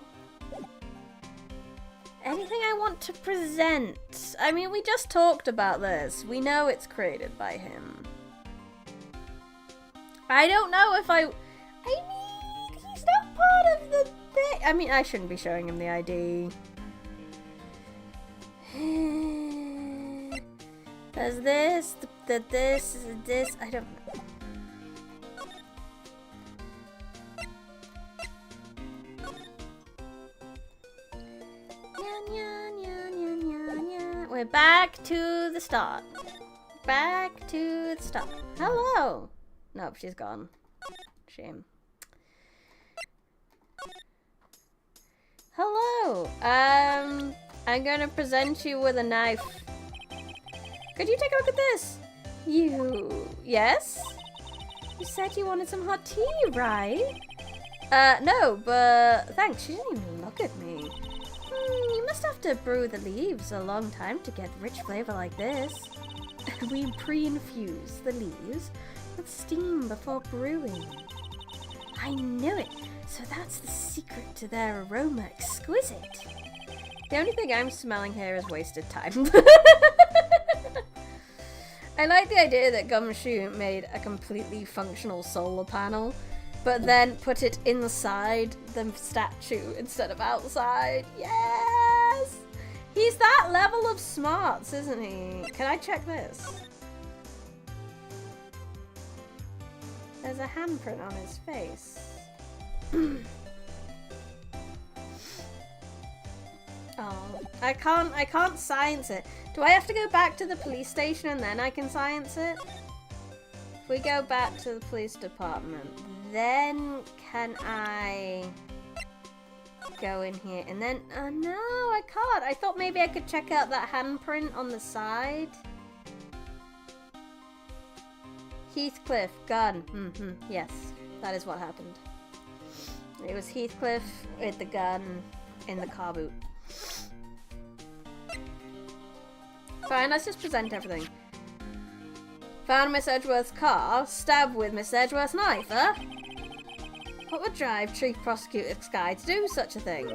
Anything I want to present? I mean, we just talked about this. We know it's created by him. I don't know if I mean, he's not part of the thing. I mean, I shouldn't be showing him the ID. There's this, this, I don't know. We're back to the start. Back to the start. Hello. Nope, she's gone. Shame. Hello. I'm gonna present you with a knife. Could you take a look at this? You... Yes? You said you wanted some hot tea, right? No, but thanks. She didn't even look at me. You must have to brew the leaves a long time to get rich flavor like this. We pre-infuse the leaves with steam before brewing. I knew it. So that's the secret to their aroma. Exquisite. The only thing I'm smelling here is wasted time. I like the idea that Gumshoe made a completely functional solar panel, but then put it inside the statue instead of outside. Yes! He's that level of smarts, isn't he? Can I check this? There's a handprint on his face. Oh, I can't science it. Do I have to go back to the police station and then I can science it? If we go back to the police department, then can I go in here and then... no, I can't. I thought maybe I could check out that handprint on the side. Heathcliff, gun. Yes, that is what happened. It was Heathcliff with the gun in the car boot. Fine, let's just present everything. Found Miss Edgeworth's car, stabbed with Miss Edgeworth's knife, huh? What would drive Chief Prosecutor Sky to do such a thing?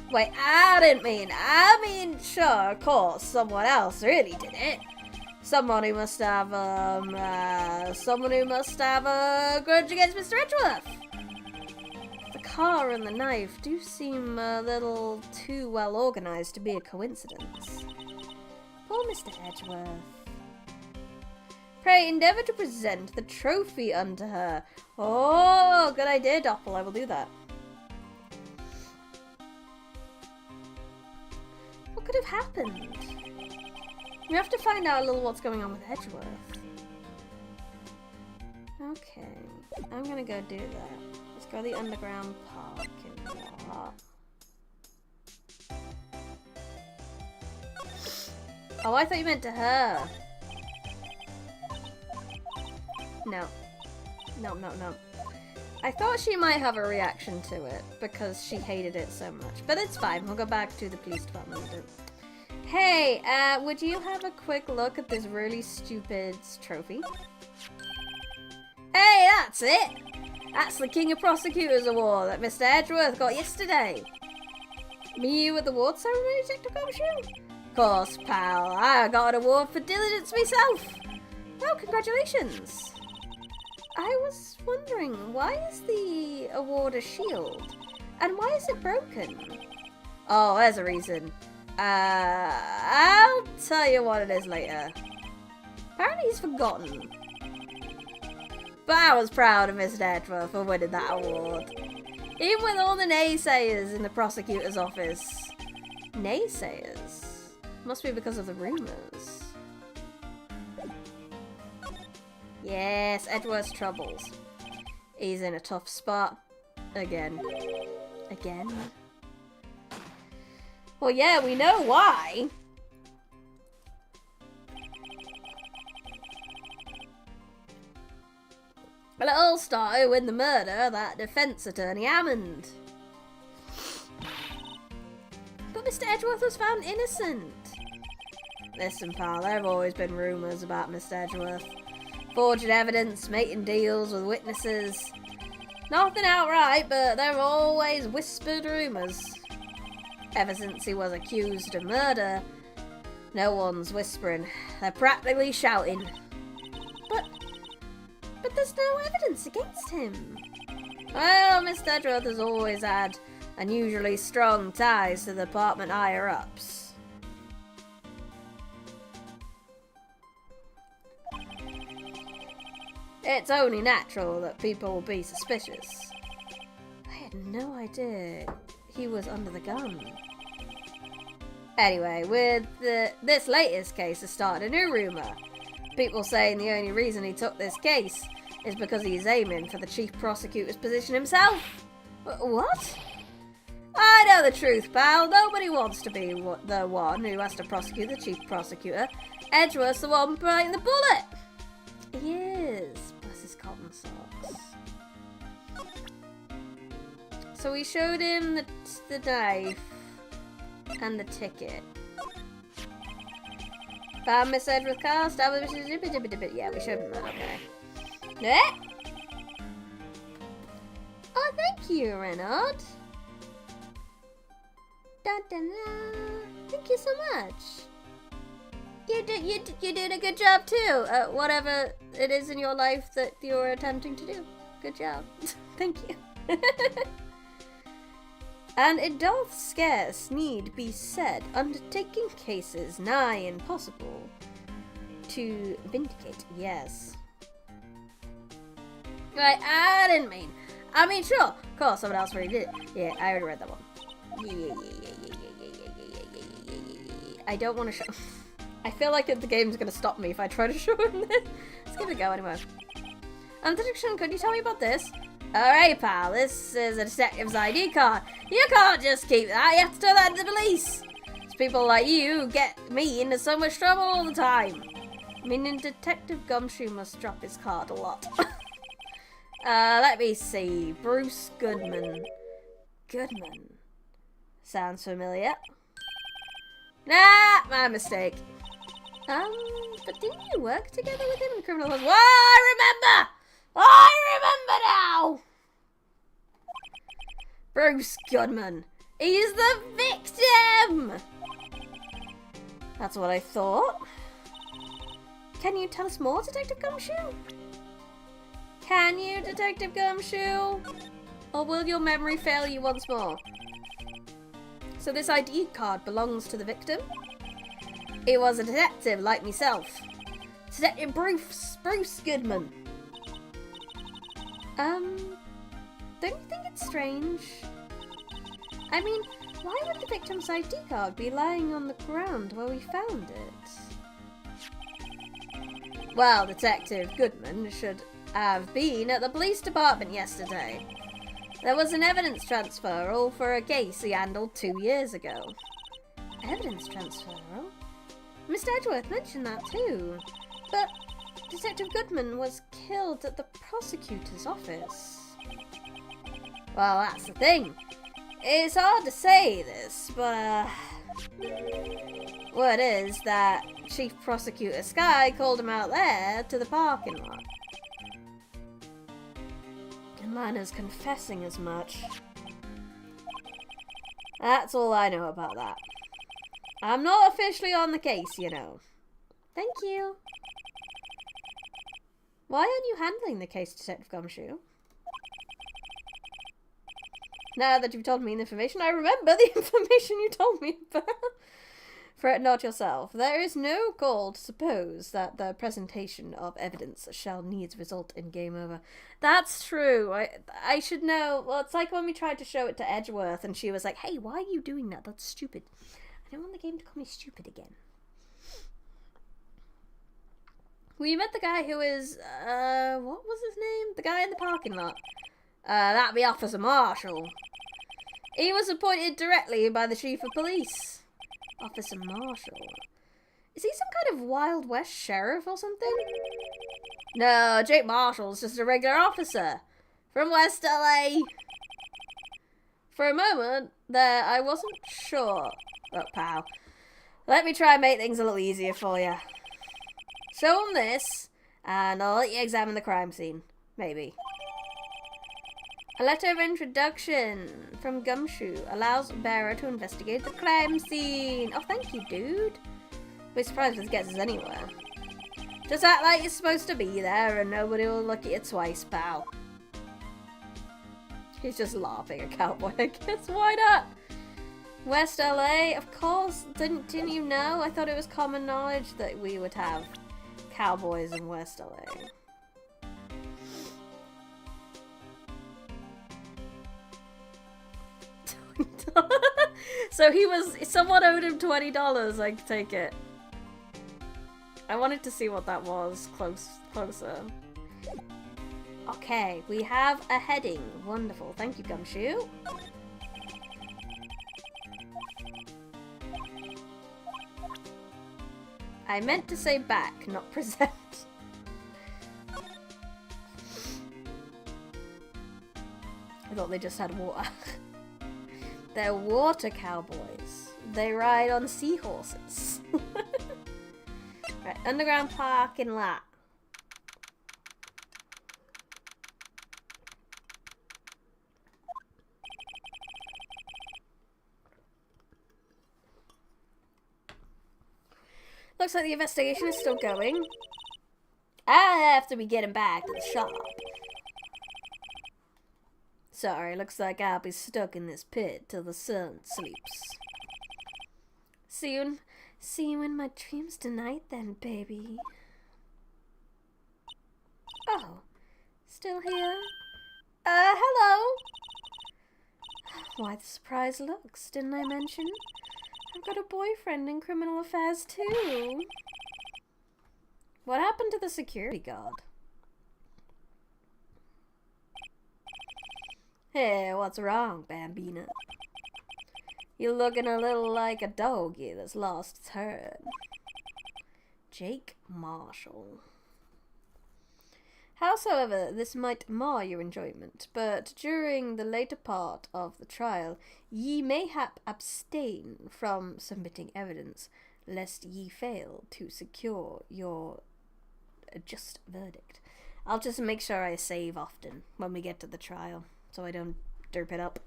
Wait, I mean, sure, of course, someone else really did it. Someone who must have a grudge against Mr. Edgeworth. The car and the knife do seem a little too well organized to be a coincidence. Poor Mr. Edgeworth. Pray endeavour to present the trophy unto her. Oh, good idea, Doppel. I will do that. What could have happened? We have to find out a little what's going on with Edgeworth. Okay, I'm gonna go do that. Let's go to the underground parking lot. Oh, I thought you meant to her. No. No. I thought she might have a reaction to it because she hated it so much. But it's fine. We'll go back to the police department. Hey, would you have a quick look at this really stupid trophy? Hey, that's it! That's the King of Prosecutors Award that Mr. Edgeworth got yesterday. Me with the award ceremony, Detective Gumshoe? Of course, pal. I got an award for diligence myself. Well, congratulations. I was wondering, why is the award a shield? And why is it broken? Oh, there's a reason. I'll tell you what it is later. Apparently he's forgotten. But I was proud of Mr. Edgeworth for winning that award. Even with all the naysayers in the prosecutor's office. Naysayers? Must be because of the rumours. Yes, Edgeworth's troubles. He's in a tough spot. Again. Again? Well, yeah, we know why. Well, it all started with the murder of that defence attorney Hammond. But Mr. Edgeworth was found innocent. Listen, pal, there have always been rumours about Mr. Edgeworth. Forging evidence, making deals with witnesses. Nothing outright, but there are always whispered rumours. Ever since he was accused of murder, no one's whispering. They're practically shouting. But there's no evidence against him. Well, Mr. Edgeworth has always had unusually strong ties to the department higher-ups. It's only natural that people will be suspicious. I had no idea he was under the gun. Anyway, with this latest case has started a new rumour. People saying the only reason he took this case is because he's aiming for the chief prosecutor's position himself. What? I know the truth, pal. Nobody wants to be the one who has to prosecute the chief prosecutor. Edgeworth's the one biting the bullet. He is. Bless his cotton socks. So we showed him the knife and the ticket. Found Miss Edgeworth's car, yeah, we showed him that, okay. Oh, thank you, Renaud. Thank you so much. You're doing a good job too. Whatever it is in your life that you're attempting to do. Good job. Thank you. And it doth scarce need be said, undertaking cases nigh impossible to vindicate. Yes. Right, I didn't mean. I mean, sure, of course, someone else already did. Yeah, I already read that one. Yeah. I don't want to show. I feel like the game's gonna stop me if I try to show him this. Let's give it a go anyway. Detection, could you tell me about this? Alright, pal, this is a detective's ID card. You can't just keep that, you have to tell that to the police. It's people like you who get me into so much trouble all the time. Meaning Detective Gumshoe must drop his card a lot. Let me see. Bruce Goodman. Goodman. Sounds familiar. Nah, my mistake. But didn't you work together with him in criminal law? Whoa, I remember now! Bruce Goodman. He's the victim! That's what I thought. Can you tell us more, Detective Gumshoe? Can you, Detective Gumshoe? Or will your memory fail you once more? So this ID card belongs to the victim? He was a detective like myself. Detective Bruce Goodman. Don't you think it's strange? I mean, why would the victim's ID card be lying on the ground where we found it? Well, Detective Goodman should have been at the police department yesterday. There was an evidence transferal for a case he handled 2 years ago. Evidence transferal? Mr. Edgeworth mentioned that too. But Detective Goodman was killed at the prosecutor's office. Well, that's the thing. It's hard to say this, but word is that Chief Prosecutor Sky called him out there to the parking lot. And Lana's confessing as much. That's all I know about that. I'm not officially on the case, you know. Thank you. Why aren't you handling the case, Detective Gumshoe? Now that you've told me the information, I remember the information you told me about. Fret not yourself. There is no call to suppose that the presentation of evidence shall needs result in game over. That's true. I should know. Well, it's like when we tried to show it to Edgeworth and she was like, hey, why are you doing that? That's stupid. I don't want the game to call me stupid again. We met the guy who is, what was his name? The guy in the parking lot. That'd be Officer Marshall. He was appointed directly by the Chief of Police. Officer Marshall. Is he some kind of Wild West sheriff or something? No, Jake Marshall's just a regular officer from West LA. For a moment there, I wasn't sure. Look, pal, let me try and make things a little easier for you. Show him this, and I'll let you examine the crime scene. Maybe. A letter of introduction from Gumshoe allows bearer to investigate the crime scene. Oh, thank you, dude. We're surprised if this gets us anywhere. Just act like you're supposed to be there and nobody will look at you twice, pal. He's just laughing at Cowboy, I guess. Why not? West LA? Of course. Didn't you know? I thought it was common knowledge that we would have cowboys in West LA. So someone owed him $20, I take it. I wanted to see what that was closer. Okay, we have a heading. Wonderful. Thank you, Gumshoe. I meant to say back, not present. I thought they just had water. They're water cowboys. They ride on seahorses. Right, underground parking lot. Looks like the investigation is still going. I have to be getting back to the shop. Sorry, looks like I'll be stuck in this pit till the sun sleeps. See you in my dreams tonight then, baby. Oh, still here? Hello? Why the surprised looks, didn't I mention? I've got a boyfriend in criminal affairs too. What happened to the security guard? Hey, what's wrong, Bambina? You're looking a little like a doggy that's lost its herd. Jake Marshall. Howsoever, this might mar your enjoyment, but during the later part of the trial, ye mayhap abstain from submitting evidence, lest ye fail to secure your just verdict. I'll just make sure I save often when we get to the trial, so I don't derp it up.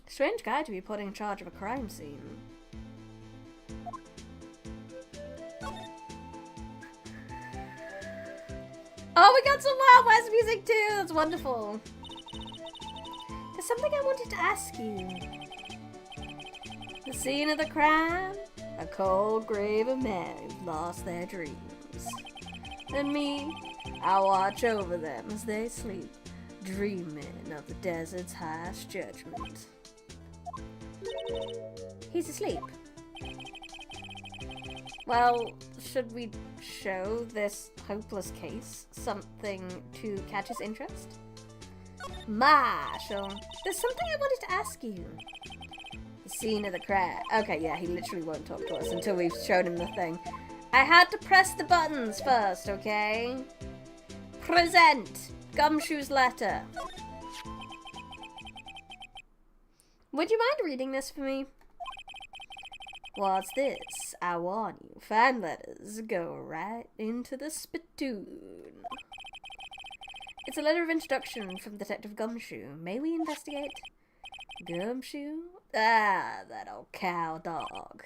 Strange guy to be put in charge of a crime scene. Oh, we got some Wild West music too! That's wonderful. There's something I wanted to ask you. The scene of the crime? A cold grave of men who've lost their dreams. And me, I watch over them as they sleep, dreaming of the desert's highest judgment. He's asleep. Well, should we show this hopeless case something to catch his interest? Marshall, there's something I wanted to ask you. The scene of the crime. Okay, yeah, he literally won't talk to us until we've shown him the thing. I had to press the buttons first, okay? Present Gumshoe's letter. Would you mind reading this for me? What's this? I warn you, fan letters go right into the spittoon. It's a letter of introduction from Detective Gumshoe. May we investigate? Gumshoe? Ah, that old cow dog.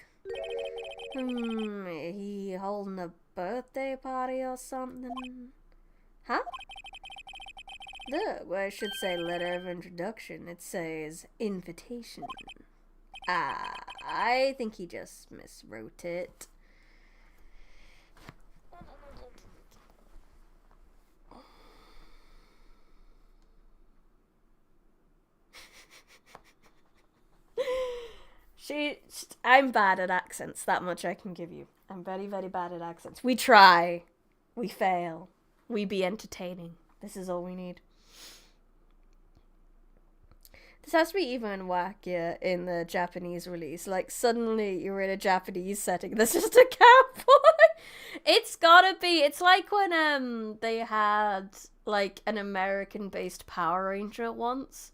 He holding a birthday party or something? Huh? Look, where it should say letter of introduction, it says invitation. Ah, I think he just miswrote it. I'm bad at accents, that much I can give you. I'm very, very bad at accents. We try. We fail. We be entertaining. This is all we need. This has to be even wackier in the Japanese release. Like, suddenly you're in a Japanese setting. There's just a cowboy. It's gotta be. It's like when they had like an American-based Power Ranger once,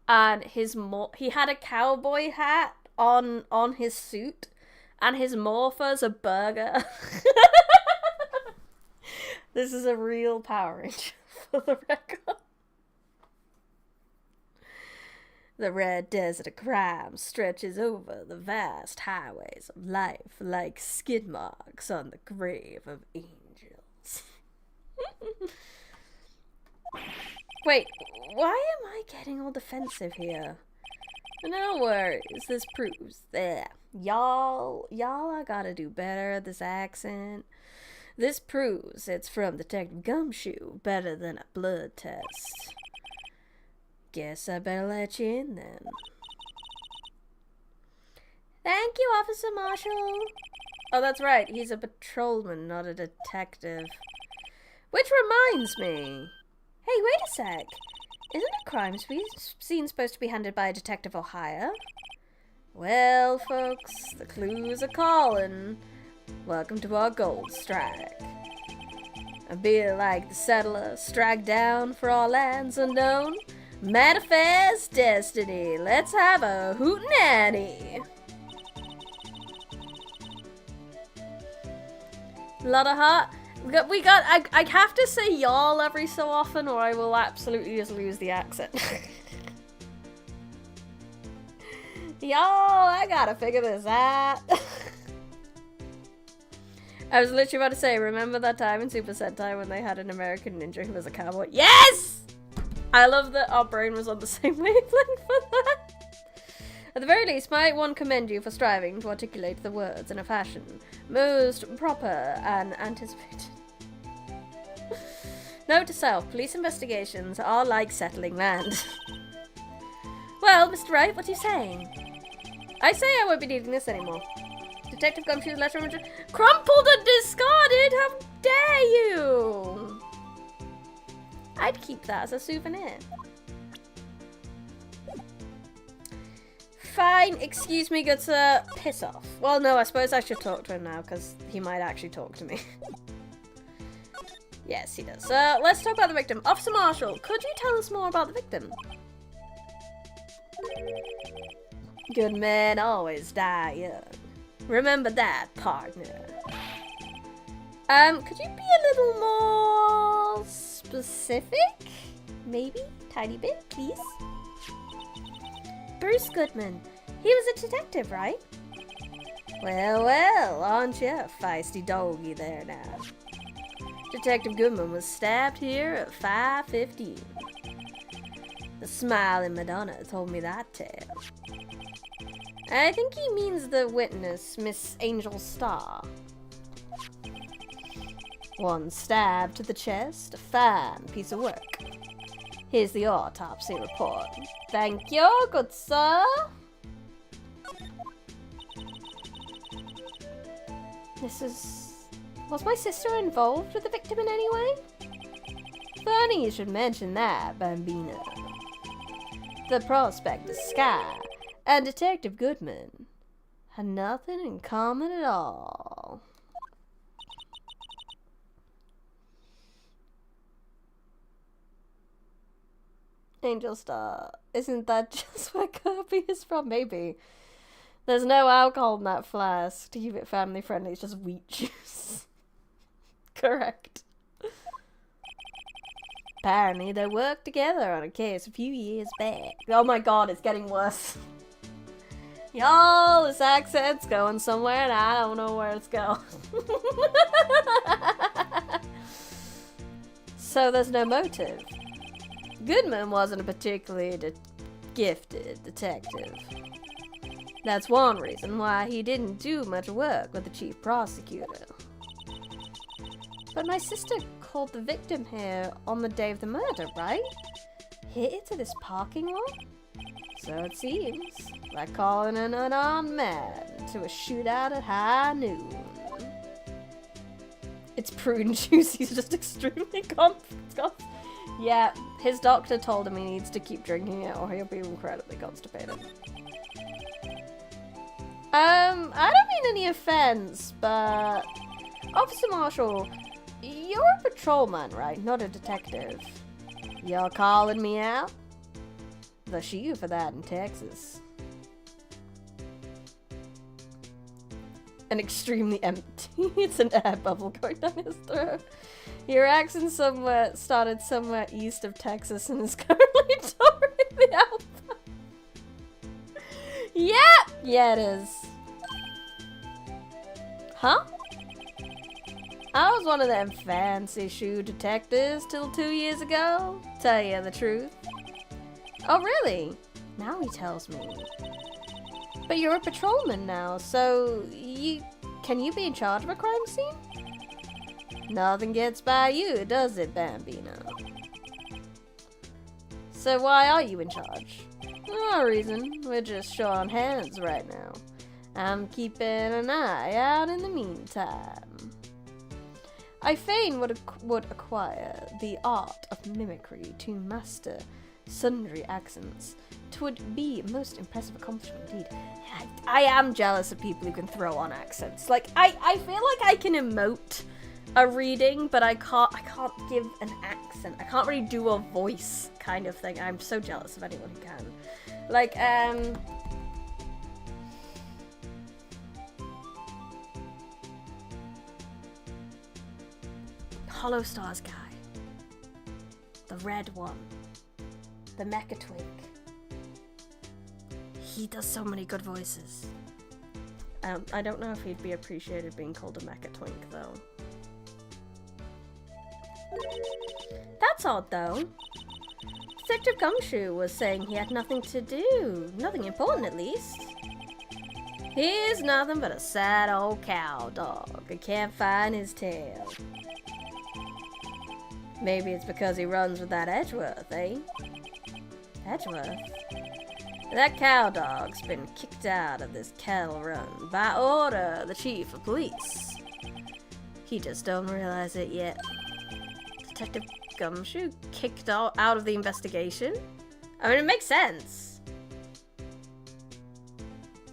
and he had a cowboy hat on his suit, and his morpher's a burger. This is a real Power Ranger, for the record. The red desert of crime stretches over the vast highways of life like skid marks on the grave of angels. Wait, why am I getting all defensive here? No worries, this proves that y'all I gotta do better at this accent. This proves it's from Detective Gumshoe better than a blood test. Guess I better let you in then. Thank you, Officer Marshall. Oh, that's right. He's a patrolman, not a detective. Which reminds me. Hey, wait a sec. Isn't a crime scene supposed to be handled by a detective or higher? Well, folks, the clues are calling. Welcome to our gold strike. A be like the settler, strike down for our lands unknown. Manifest destiny. Let's have a hootenanny. Lot of heart. I have to say y'all every so often, or I will absolutely just lose the accent. Y'all, I gotta figure this out. I was literally about to say, remember that time in Super Sentai when they had an American ninja who was a cowboy? Yes! I love that our brain was on the same wavelength for that. At the very least, might one commend you for striving to articulate the words in a fashion most proper and anticipated. Note to self, police investigations are like settling land. Well, Mr. Wright, what are you saying? I say I won't be needing this anymore. Detective Gumshoe's letter crumpled and discarded? How dare you! I'd keep that as a souvenir. Fine, excuse me, good sir. Piss off. Well, no, I suppose I should talk to him now, because he might actually talk to me. Yes, he does. Let's talk about the victim. Officer Marshall, could you tell us more about the victim? Good men always die young. Remember that, partner. Could you be a little more specific? Maybe? Tiny bit, please? Bruce Goodman. He was a detective, right? Well, well, aren't you a feisty doggy there now? Detective Goodman was stabbed here at 5:15. The smiling Madonna told me that tale. I think he means the witness, Miss Angel Starr. One stab to the chest, a fine piece of work. Here's the autopsy report. Thank you, good sir. Was my sister involved with the victim in any way? Funny you should mention that, Bambina. The prospect, the Sky, and Detective Goodman had nothing in common at all. Angel Star. Isn't that just where Kirby is from? Maybe. There's no alcohol in that flask. To keep it family friendly, it's just wheat juice. Correct. Apparently they worked together on a case a few years back. Oh my god, it's getting worse. Y'all, this accent's going somewhere and I don't know where it's going. So there's no motive. Goodman wasn't a particularly gifted detective. That's one reason why he didn't do much work with the chief prosecutor. But my sister called the victim here on the day of the murder, right? Hit it to this parking lot? So it seems, like calling an unarmed man to a shootout at high noon. It's prune juicy, he's just extremely confident. Yeah, his doctor told him he needs to keep drinking it or he'll be incredibly constipated. I don't mean any offense, but Officer Marshall, you're a patrolman, right? Not a detective. You're calling me out? They'll shoot you for that in Texas. An extremely empty. It's an air bubble going down his throat. Your accent started somewhere east of Texas and is currently touring the Alpha. Yeah, it is. Huh? I was one of them fancy shoe detectives till 2 years ago. Tell you the truth. Oh, really? Now he tells me. But you're a patrolman now, so can you be in charge of a crime scene? Nothing gets by you, does it, Bambino? So why are you in charge? No reason. We're just short on hands right now. I'm keeping an eye out in the meantime. I fain would acquire the art of mimicry to master sundry accents. 'Twould be a most impressive accomplishment indeed. I am jealous of people who can throw on accents. Like, I feel like I can emote a reading, but I can't give an accent. I can't really do a voice kind of thing. I'm so jealous of anyone who can. Like, Hollow Stars guy. The red one. The Mecha Twink. He does so many good voices. I don't know if he'd be appreciated being called a Mecha Twink, though. That's odd, though. Detective Gumshoe was saying he had nothing to do. Nothing important, at least. He's nothing but a sad old cow dog who can't find his tail. Maybe it's because he runs with that Edgeworth, eh? Edgeworth? That cow dog's been kicked out of this cattle run by order of the chief of police. He just don't realize it yet. Detective Gumshoe kicked out of the investigation? I mean, it makes sense.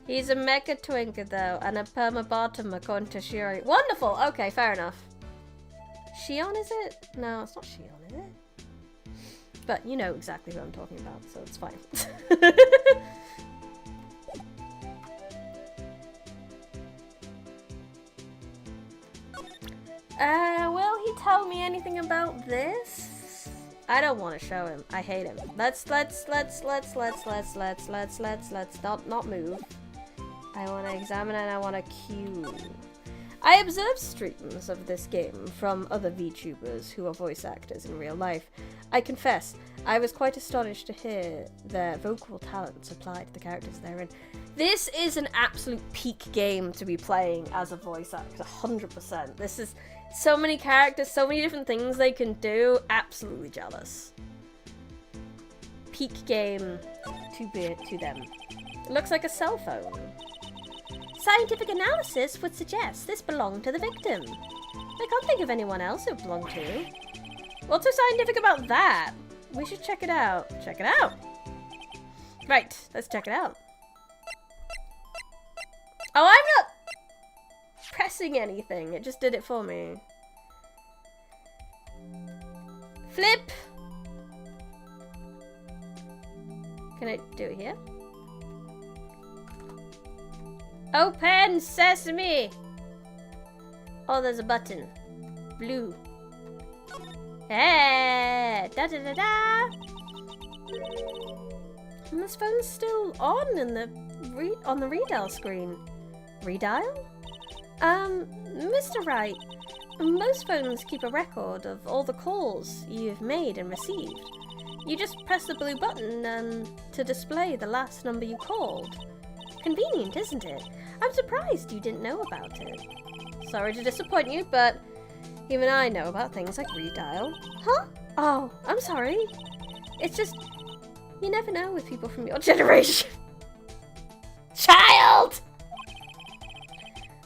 He's a Mecha Twinker, though, and a Perma Bottom according to Shiori. Wonderful! Okay, fair enough. Shion, is it? No, it's not Shion, is it? But you know exactly who I'm talking about, so it's fine. Will he tell me anything about this? I don't want to show him. I hate him. Let's not move. I want to examine and I want to queue. I observed streams of this game from other VTubers who are voice actors in real life. I confess, I was quite astonished to hear their vocal talents applied to the characters therein. This is an absolute peak game to be playing as a voice actor, 100%. This is so many characters, so many different things they can do. Absolutely jealous. Peak game to them. It looks like a cell phone. Scientific analysis would suggest this belonged to the victim. I can't think of anyone else it belonged to. What's so scientific about that? We should check it out. Check it out. Right, let's check it out. Oh, I'm not pressing anything. It just did it for me. Flip. Can I do it here? Open sesame! Oh, there's a button. Blue. Hey! Da da da da! And this phone's still on in the redial screen. Redial? Mr. Wright, most phones keep a record of all the calls you've made and received. You just press the blue button to display the last number you called. Convenient, isn't it? I'm surprised you didn't know about it. Sorry to disappoint you, but even I know about things like redial. Huh? Oh, I'm sorry. It's just, you never know with people from your generation. Child!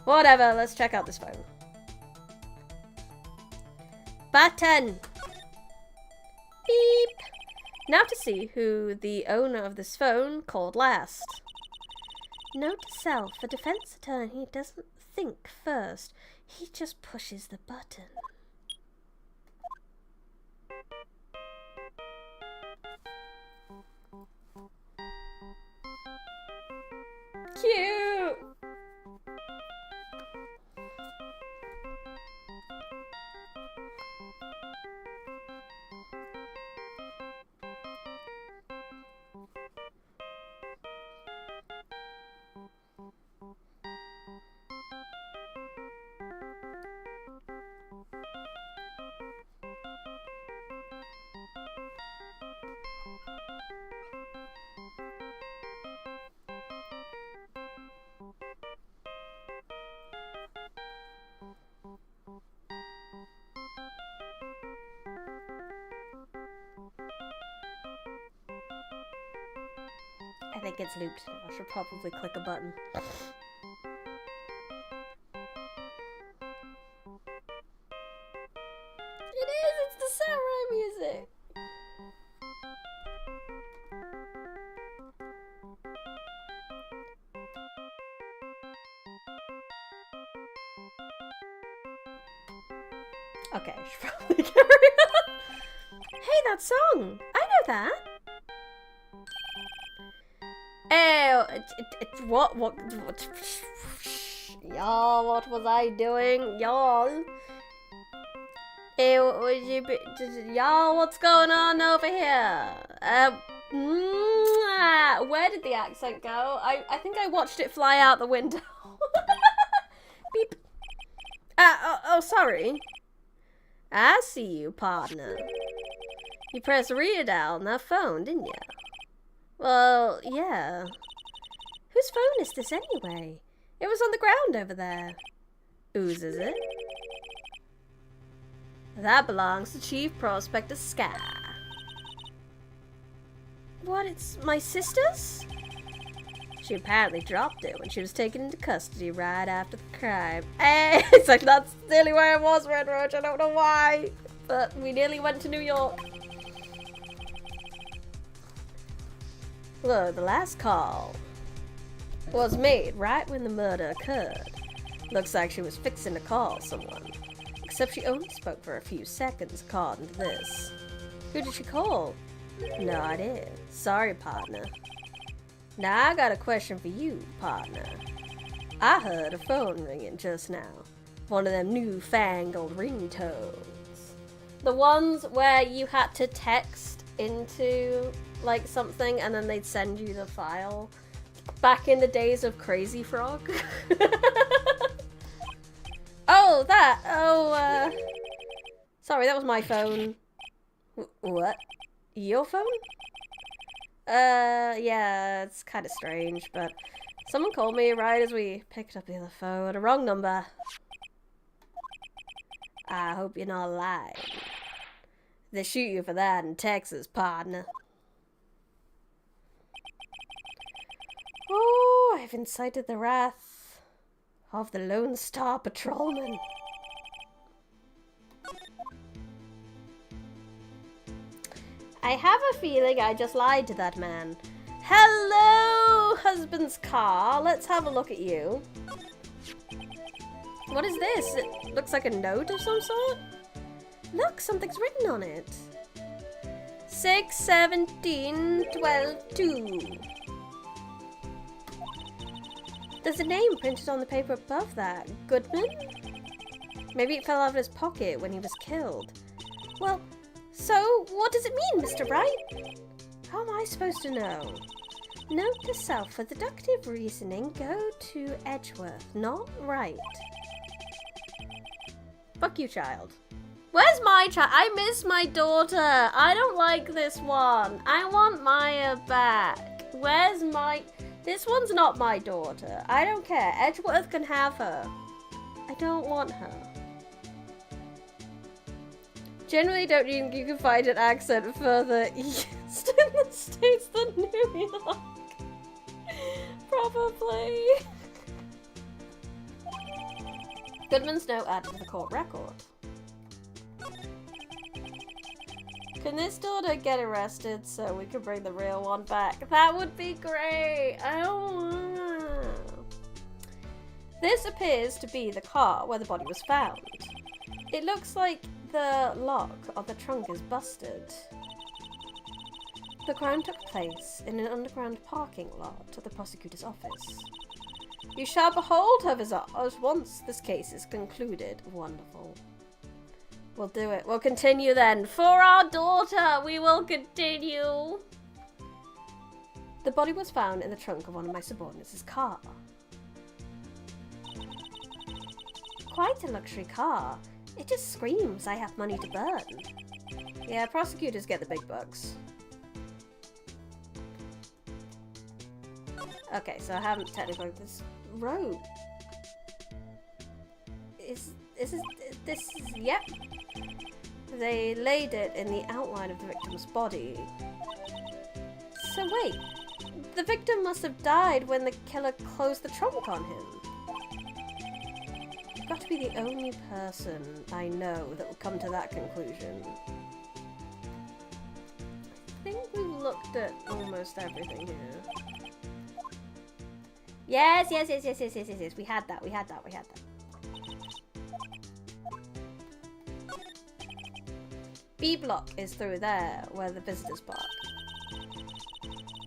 Whatever, let's check out this phone. Button! Now to see who the owner of this phone called last. Note to self, a defense attorney doesn't think first. He just pushes the button. Cute! I think it's looped now. I should probably click a button. It is! It's the samurai music! Okay, I should probably carry on. Hey, that song! I know that! What, y'all, what was I doing? Y'all, y'all, what's going on over here? Where did the accent go? I think I watched it fly out the window. Beep. Oh, sorry. I see you, partner. You pressed read out on that phone, didn't you? Well, yeah. Whose phone is this anyway? It was on the ground over there. Whose is it? That belongs to Chief Prospector Sky. What, it's my sister's? She apparently dropped it when she was taken into custody right after the crime. Hey, it's like, that's nearly where I was, Red Roach. I don't know why. But we nearly went to New York. Look, the last call was made right when the murder occurred. Looks like she was fixing to call someone. Except she only spoke for a few seconds, according to this. Who did she call? No idea. Sorry, partner. Now I got a question for you, partner. I heard a phone ringing just now. One of them newfangled ringtones. The ones where you had to text into like something and then they'd send you the file. Back in the days of Crazy Frog. Oh, that! Oh, sorry, that was my phone. What? Your phone? Yeah, it's kind of strange, but someone called me right as we picked up the other phone. A wrong number. I hope you're not lying. They shoot you for that in Texas, partner. Oh, I've incited the wrath of the Lone Star Patrolman. I have a feeling I just lied to that man. Hello, husband's car. Let's have a look at you. What is this? It looks like a note of some sort. Look, something's written on it. 6/17/12/2. There's a name printed on the paper above that. Goodman? Maybe it fell out of his pocket when he was killed. Well, so what does it mean, Mr. Wright? How am I supposed to know? Note to self, for deductive reasoning, go to Edgeworth, not Wright. Fuck you, child. Where's my child? I miss my daughter. I don't like this one. I want Maya back. Where's my... This one's not my daughter. I don't care. Edgeworth can have her. I don't want her. Generally, don't you can find an accent further east in the States than New York? Probably. Goodman's note added to the court record. Can this daughter get arrested so we can bring the real one back? That would be great. I don't wanna. This appears to be the car where the body was found. It looks like the lock on the trunk is busted. The crime took place in an underground parking lot at the prosecutor's office. You shall behold her visage once this case is concluded. Wonderful. We'll do it. We'll continue then. For our daughter, we will continue. The body was found in the trunk of one of my subordinates' car. Quite a luxury car. It just screams I have money to burn. Yeah, prosecutors get the big bucks. Okay, so I haven't technically this road. Yep. They laid it in the outline of the victim's body. So wait, the victim must have died when the killer closed the trunk on him. You've got to be the only person I know that will come to that conclusion. I think we've looked at almost everything here. Yes. We had that. B block is through there, where the visitors park.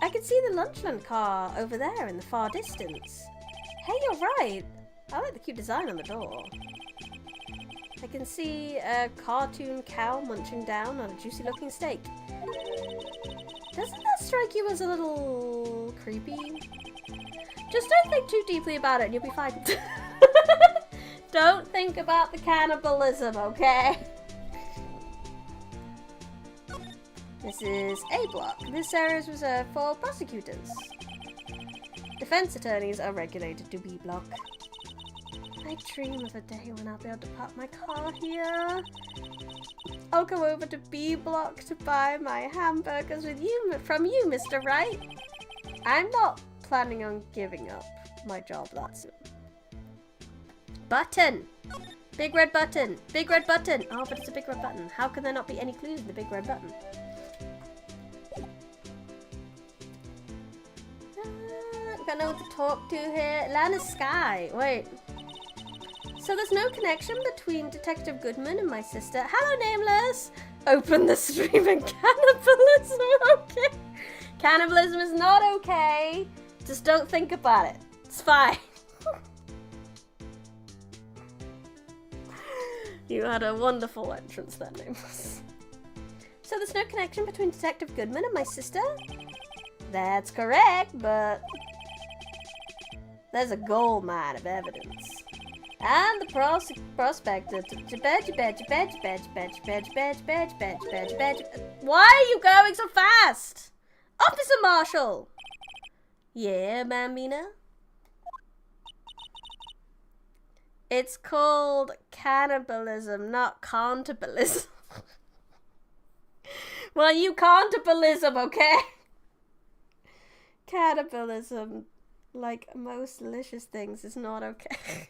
I can see the Lunchland car over there in the far distance. Hey, you're right. I like the cute design on the door. I can see a cartoon cow munching down on a juicy looking steak. Doesn't that strike you as a little creepy? Just don't think too deeply about it and you'll be fine. Don't think about the cannibalism, okay? This is A block. This area is reserved for prosecutors. Defense attorneys are regulated to B block. I dream of a day when I'll be able to park my car here. I'll go over to B block to buy my hamburgers from you, Mr. Wright. I'm not planning on giving up my job that soon. Button! Big red button! Big red button! Oh, but it's a big red button. How can there not be any clues in the big red button? Got no one to talk to here. Lana Sky. Wait. So there's no connection between Detective Goodman and my sister. Hello, Nameless! Open the stream and cannibalism, okay? Cannibalism is not okay. Just don't think about it. It's fine. You had a wonderful entrance there, Nameless. So there's no connection between Detective Goodman and my sister? That's correct, but there's a gold mine of evidence. And the prospector. Why are you going so fast? Officer Marshall! Yeah, Bambina? It's called cannibalism, not cannibalism. Well, you cannibalism, okay? Cannibalism, like most delicious things, is not okay.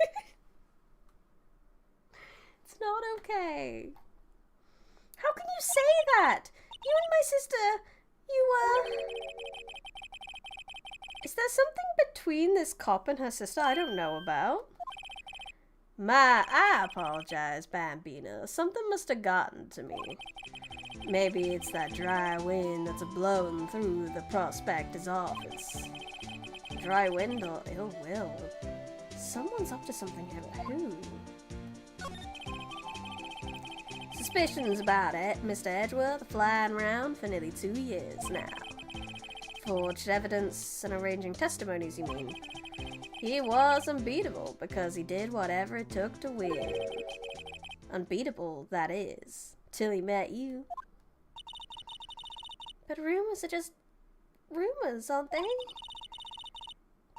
It's not okay. How can you say that? You and my sister, Is there something between this cop and her sister I don't know about? I apologize, Bambina. Something must have gotten to me. Maybe it's that dry wind that's blowing through the prospector's office. Dry wind or ill will. Someone's up to something here, but who? Suspicions about it, Mr. Edgeworth, flying around for nearly 2 years now. Forged evidence and arranging testimonies, you mean? He was unbeatable because he did whatever it took to win. Unbeatable, that is, till he met you. But rumors are just rumors, aren't they?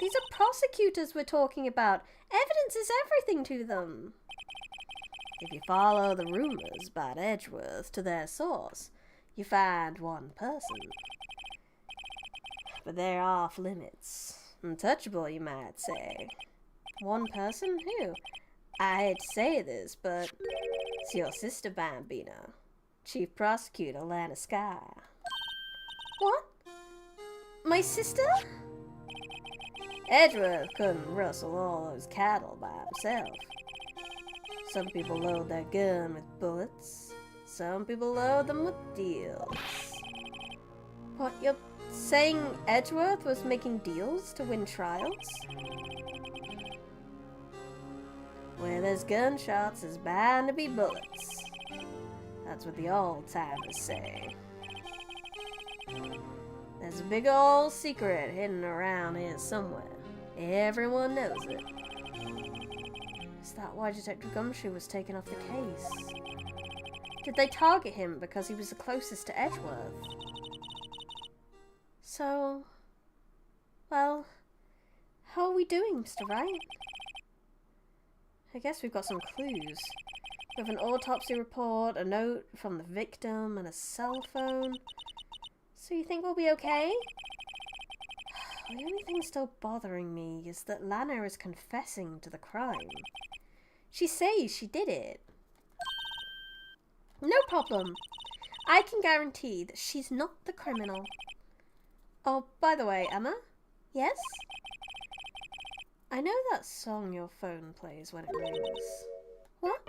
These are prosecutors we're talking about. Evidence is everything to them. If you follow the rumors about Edgeworth to their source, you find one person. But they're off limits. Untouchable, you might say. One person? Who? I hate to say this, but it's your sister, Bambina. Chief Prosecutor Lana Sky. What? My sister? Edgeworth couldn't rustle all those cattle by himself. Some people load their gun with bullets. Some people load them with deals. What, you're saying Edgeworth was making deals to win trials? Where there's gunshots, there's bound to be bullets. That's what the old-timers say. There's a big old secret hidden around here somewhere. Everyone knows it. Is that why Detective Gumshoe was taken off the case? Did they target him because he was the closest to Edgeworth? So, well, how are we doing, Mr. Wright? I guess we've got some clues. We have an autopsy report, a note from the victim, and a cell phone. So you think we'll be okay? The only thing still bothering me is that Lana is confessing to the crime. She says she did it. No problem. I can guarantee that she's not the criminal. Oh, by the way, Emma? Yes? I know that song your phone plays when it rings. What?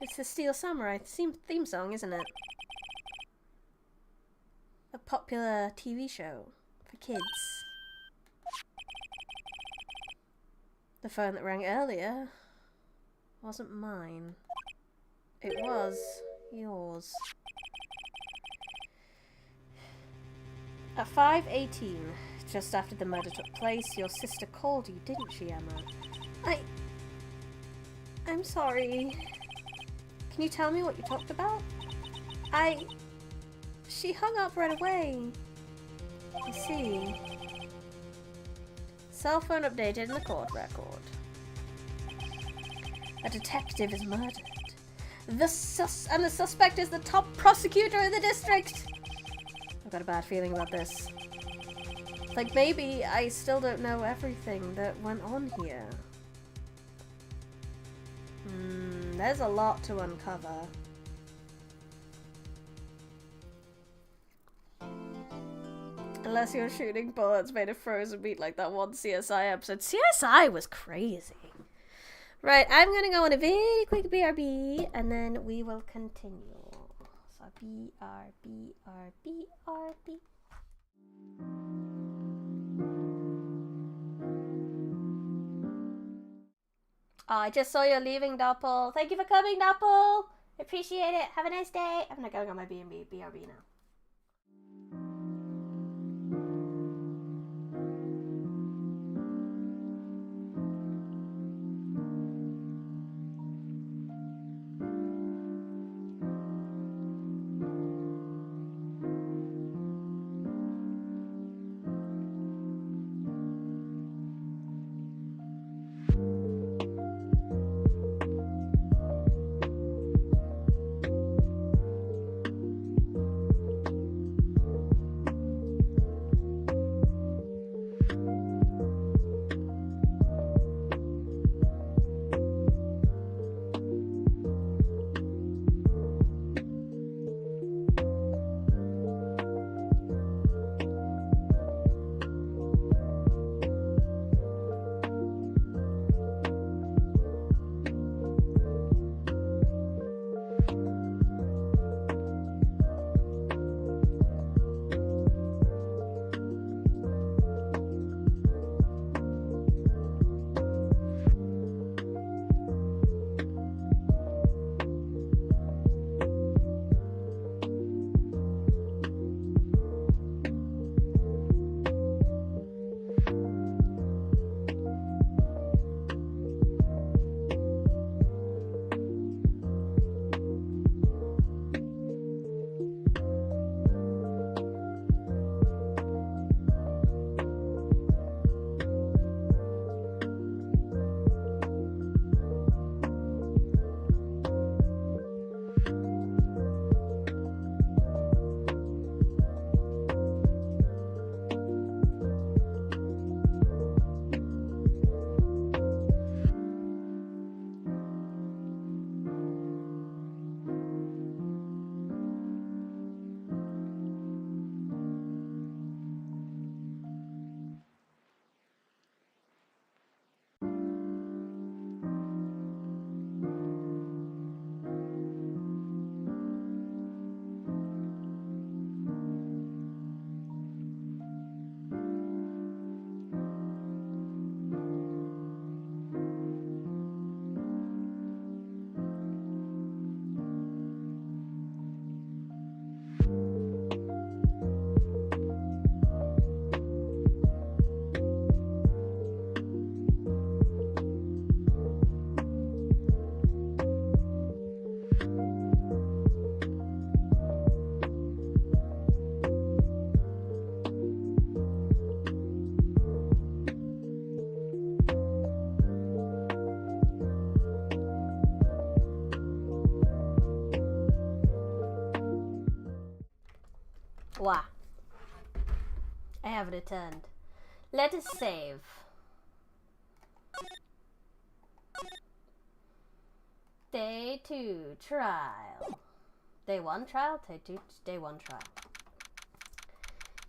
It's the Steel Samurai theme song, isn't it? A popular TV show for kids. The phone that rang earlier wasn't mine. It was yours. At 5:18, just after the murder took place, your sister called you, didn't she, Emma? I'm sorry. Can you tell me what you talked about? She hung up right away. I see. Cell phone updated in the court record. A detective is murdered. The suspect is the top prosecutor in the district. I've got a bad feeling about this. Like, maybe I still don't know everything that went on here. There's a lot to uncover. Unless you're shooting bullets made of frozen meat like that one CSI episode. CSI was crazy. Right, I'm gonna go on a very quick BRB and then we will continue. So BRB. Oh, I just saw you're leaving, Doppel. Thank you for coming, Doppel. Appreciate it. Have a nice day. I'm not going on my BRB now. Wah. I have returned. Let us save. Day 2 trial. Day 1 trial. Day 1 trial.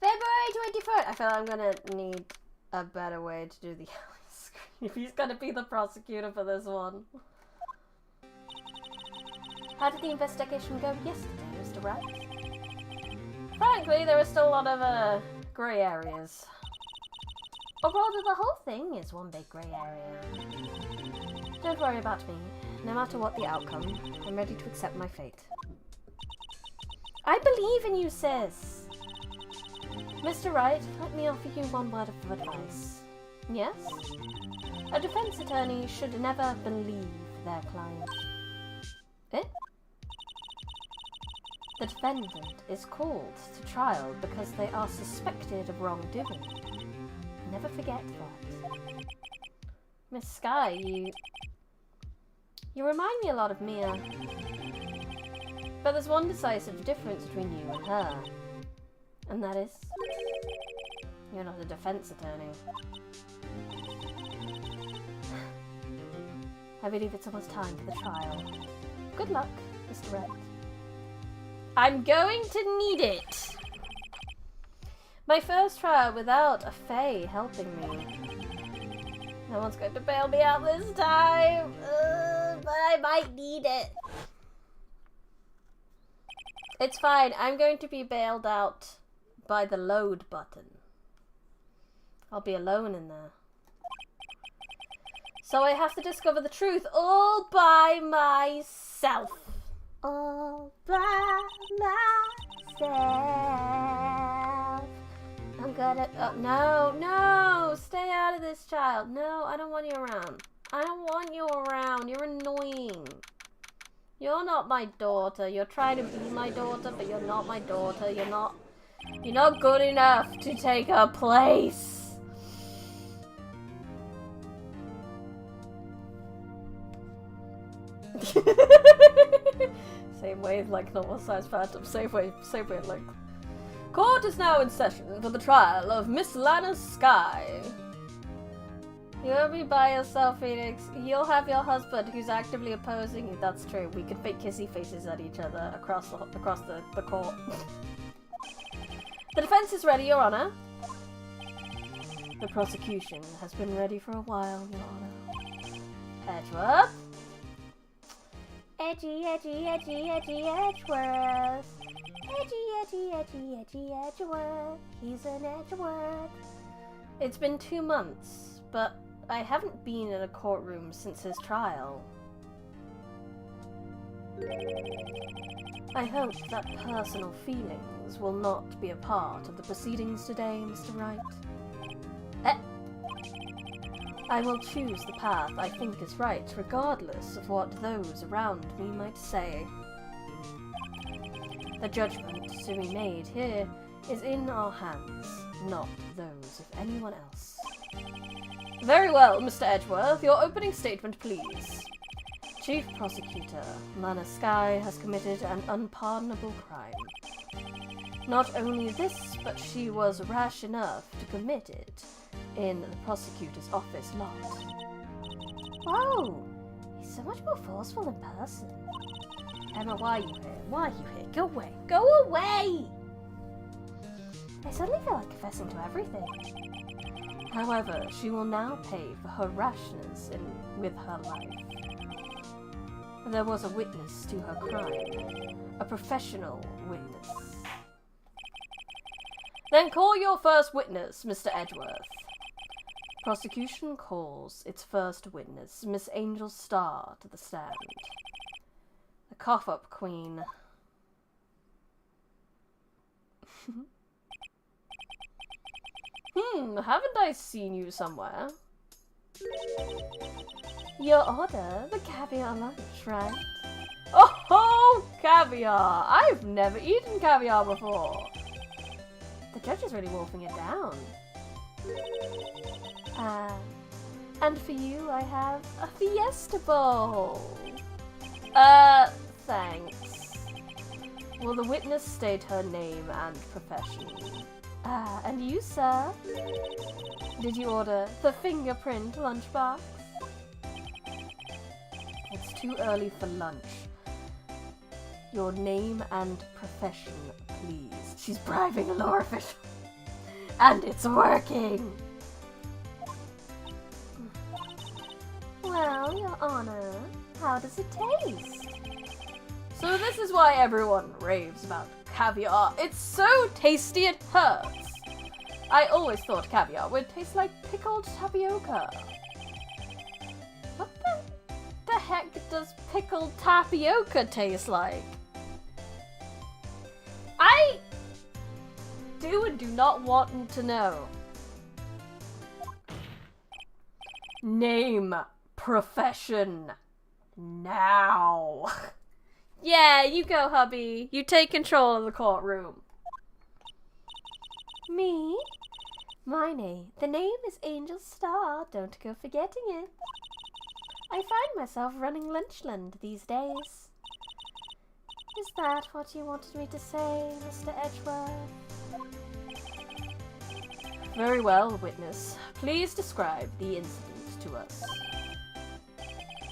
February 23rd. I feel like I'm gonna need a better way to do the screen if he's gonna be the prosecutor for this one. How did the investigation go yesterday, Mr. Wright? Frankly, there are still a lot of grey areas. Or rather, the whole thing is one big grey area. Don't worry about me. No matter what the outcome, I'm ready to accept my fate. I believe in you, sis. Mr. Wright, let me offer you one word of advice. Yes? A defense attorney should never believe their client. Eh? The defendant is called to trial because they are suspected of wrongdoing. Never forget that. Miss Skye, you remind me a lot of Mia. But there's one decisive difference between you and her. And that is, you're not a defense attorney. I believe it's almost time for the trial. Good luck, Mr. Wright. I'm going to need it! My first trial without a Fae helping me. No one's going to bail me out this time, but I might need it. It's fine, I'm going to be bailed out by the load button. I'll be alone in there. So I have to discover the truth all by myself. All by myself. I'm gonna... Oh, no! Stay out of this, child. No, I don't want you around. I don't want you around. You're annoying. You're not my daughter. You're trying to be my daughter, but you're not my daughter. You're not good enough to take her place. Same way like normal size phantom. Same way like... Court is now in session for the trial of Miss Lana Skye. You'll be by yourself, Phoenix. You'll have your husband who's actively opposing you. That's true. We can fake kissy faces at each other across the court. The defense is ready, Your Honor. The prosecution has been ready for a while, Your Honor. Edgeworth. Edgy, edgy, edgy, edgy, Edgeworth. Edgy, edgy, edgy, edgy, Edgeworth. He's an Edgeworth. It's been 2 months, but I haven't been in a courtroom since his trial. I hope that personal feelings will not be a part of the proceedings today, Mr. Wright. I will choose the path I think is right, regardless of what those around me might say. The judgment to be made here is in our hands, not those of anyone else. Very well, Mr. Edgeworth, your opening statement, please. Chief Prosecutor, Lana Skye has committed an unpardonable crime. Not only this, but she was rash enough to commit it in the prosecutor's office lot. Whoa! He's so much more forceful in person. Emma, why are you here? Why are you here? Go away! Go away! I suddenly feel like confessing to everything. However, she will now pay for her rashness with her life. There was a witness to her crime. A professional witness. Then call your first witness, Mr. Edgeworth. Prosecution calls its first witness, Miss Angel Starr, to the stand. The cough-up queen. Haven't I seen you somewhere? Your order, the caviar lunch, right? Oh, caviar! I've never eaten caviar before. The judge is really wolfing it down. And for you, I have a Fiesta Bowl. Thanks. Will the witness state her name and profession? Ah, and you, sir? Did you order the fingerprint lunchbox? It's too early for lunch. Your name and profession, please. She's bribing a law official. And it's working! Well, Your Honor, how does it taste? So this is why everyone raves about caviar. It's so tasty it hurts. I always thought caviar would taste like pickled tapioca. What the heck does pickled tapioca taste like? I do and do not want to know. Name, profession, now. Yeah, you go, hubby. You take control of the courtroom. Me? The name is Angel Star. Don't go forgetting it. I find myself running Lunchland these days. Is that what you wanted me to say, Mr. Edgeworth? Very well, witness. Please describe the incident to us.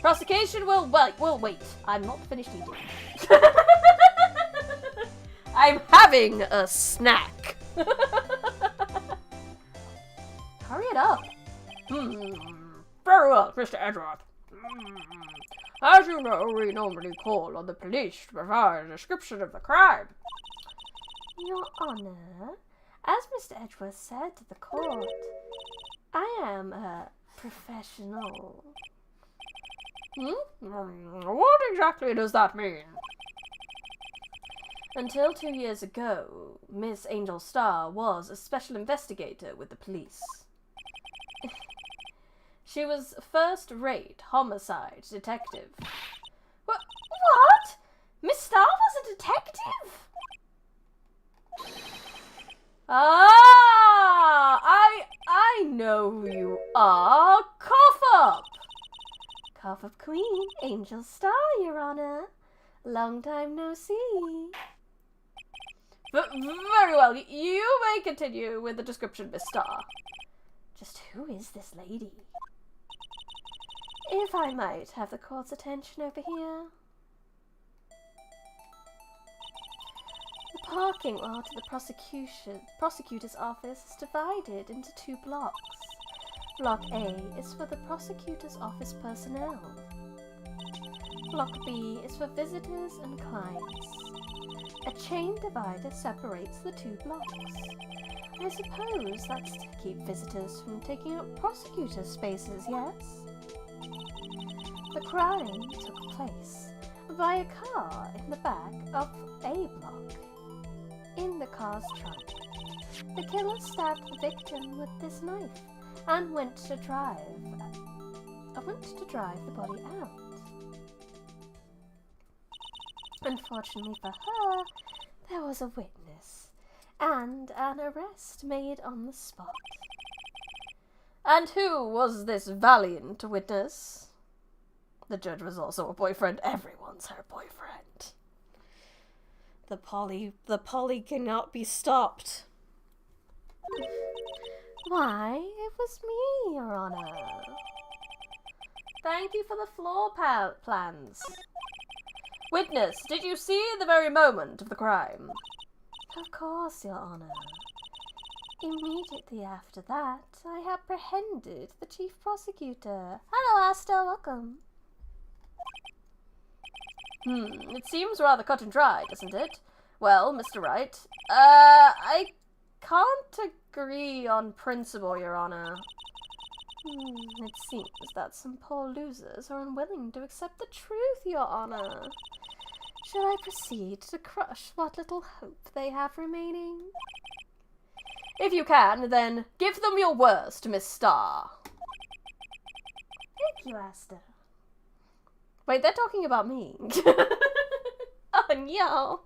Prosecution will wait. I'm not finished eating. I'm having a snack. Hurry it up. Very well, Mr. Edgeworth. As you know, we normally call on the police to provide a description of the crime. Your Honor, as Mr. Edgeworth said to the court, I am a professional. What exactly does that mean? Until 2 years ago, Miss Angel Star was a special investigator with the police. She was first-rate homicide detective. What? Miss Star was a detective? Ah! I know who you are. Cough up! Cough up Queen, Angel Star, Your Honor. Long time no see. Very well, you may continue with the description, Miss Star. Just who is this lady? If I might have the court's attention over here. The parking lot of the prosecutor's office is divided into 2 blocks. Block A is for the prosecutor's office personnel. Block B is for visitors and clients. A chain divider separates the 2 blocks. I suppose that's to keep visitors from taking up prosecutor spaces, yes? The crime took place by a car in the back of A block. In the car's trunk, the killer stabbed the victim with this knife and went to drive the body out. Unfortunately for her, there was a witness and an arrest made on the spot. And who was this valiant witness? The judge was also a boyfriend. Everyone's her boyfriend. The poly cannot be stopped. Why, it was me, Your Honor. Thank you for the floor plans. Witness, did you see the very moment of the crime? Of course, Your Honor. Immediately after that, I apprehended the chief prosecutor. Hello, Asta, welcome. It seems rather cut and dry, doesn't it? Well, Mr. Wright, I can't agree on principle, Your Honor. It seems that some poor losers are unwilling to accept the truth, Your Honor. Should I proceed to crush what little hope they have remaining? If you can, then give them your worst, Miss Star. Thank you, Asta. Wait, they're talking about me. Oh, no.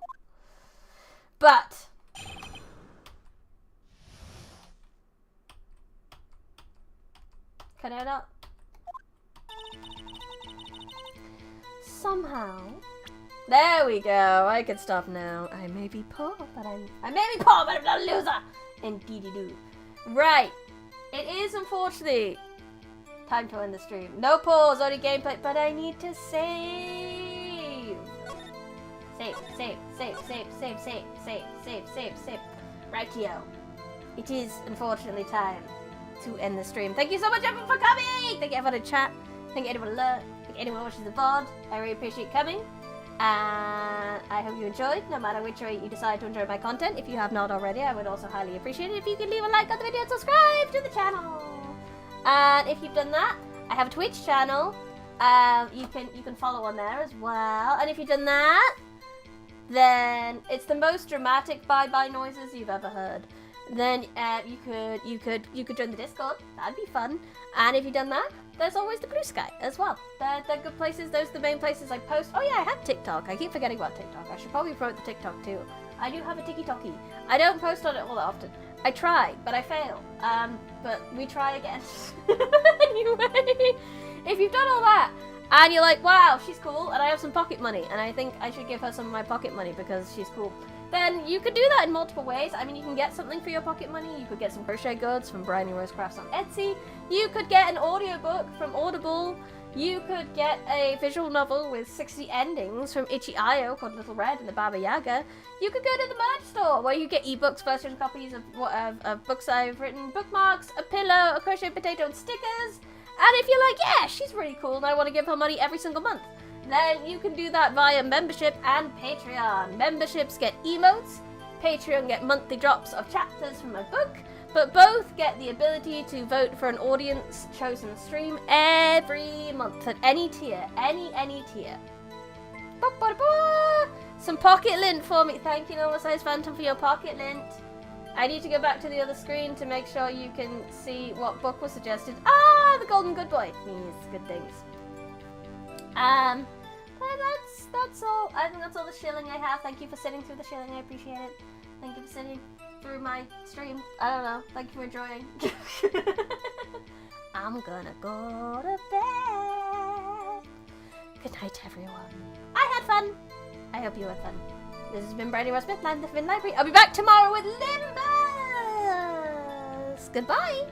But can I not? Somehow, There we go. I can stop now. I may be poor, but I'm not a loser. Indeedy do. Right. It is unfortunately time to end the stream. No pause, only gameplay, but I need to save. Save. Rightio. It is unfortunately time to end the stream. Thank you so much everyone for coming! Thank you everyone in chat. Thank you anyone alert. Thank you anyone watching the VOD. I really appreciate coming. And I hope you enjoyed, no matter which way you decide to enjoy my content. If you have not already, I would also highly appreciate it if you could leave a like on the video and subscribe to the channel. And if you've done that, I have a Twitch channel. You can follow on there as well. And if you've done that, then it's the most dramatic bye-bye noises you've ever heard. Then you could join the Discord. That'd be fun. And if you've done that, there's always the Blue Sky as well. They're good places. Those are the main places I post. Oh yeah, I have TikTok. I keep forgetting about TikTok. I should probably promote the TikTok too. I do have a TikToky. I don't post on it all that often. I try, but I fail. But we try again. Anyway, if you've done all that, and you're like, wow, she's cool, and I have some pocket money, and I think I should give her some of my pocket money because she's cool, then you could do that in multiple ways. I mean, you can get something for your pocket money. You could get some crochet goods from Bryony Rose Crafts on Etsy. You could get an audiobook from Audible. You could get a visual novel with 60 endings from Itch.io called Little Red and the Baba Yaga. You could go to the merch store where you get ebooks, version copies of books I've written, bookmarks, a pillow, a crochet potato, and stickers. And if you're like, yeah, she's really cool and I want to give her money every single month, then you can do that via membership and Patreon. Memberships get emotes, Patreon get monthly drops of chapters from my book, but both get the ability to vote for an audience chosen stream every month at any tier, any tier. Some pocket lint for me. Thank you, Normal Size Phantom, for your pocket lint. I need to go back to the other screen to make sure you can see what book was suggested. Ah, The Golden Good Boy. These good things. But that's all. I think that's all the shilling I have. Thank you for sitting through the shilling. I appreciate it. Thank you for sitting through my stream. I don't know. Thank you for enjoying. I'm gonna go to bed. Good night, everyone. I had fun. I hope you had fun. This has been Bryony Rose Smith, Land of the Forbidden Library. I'll be back tomorrow with Limbus. Goodbye.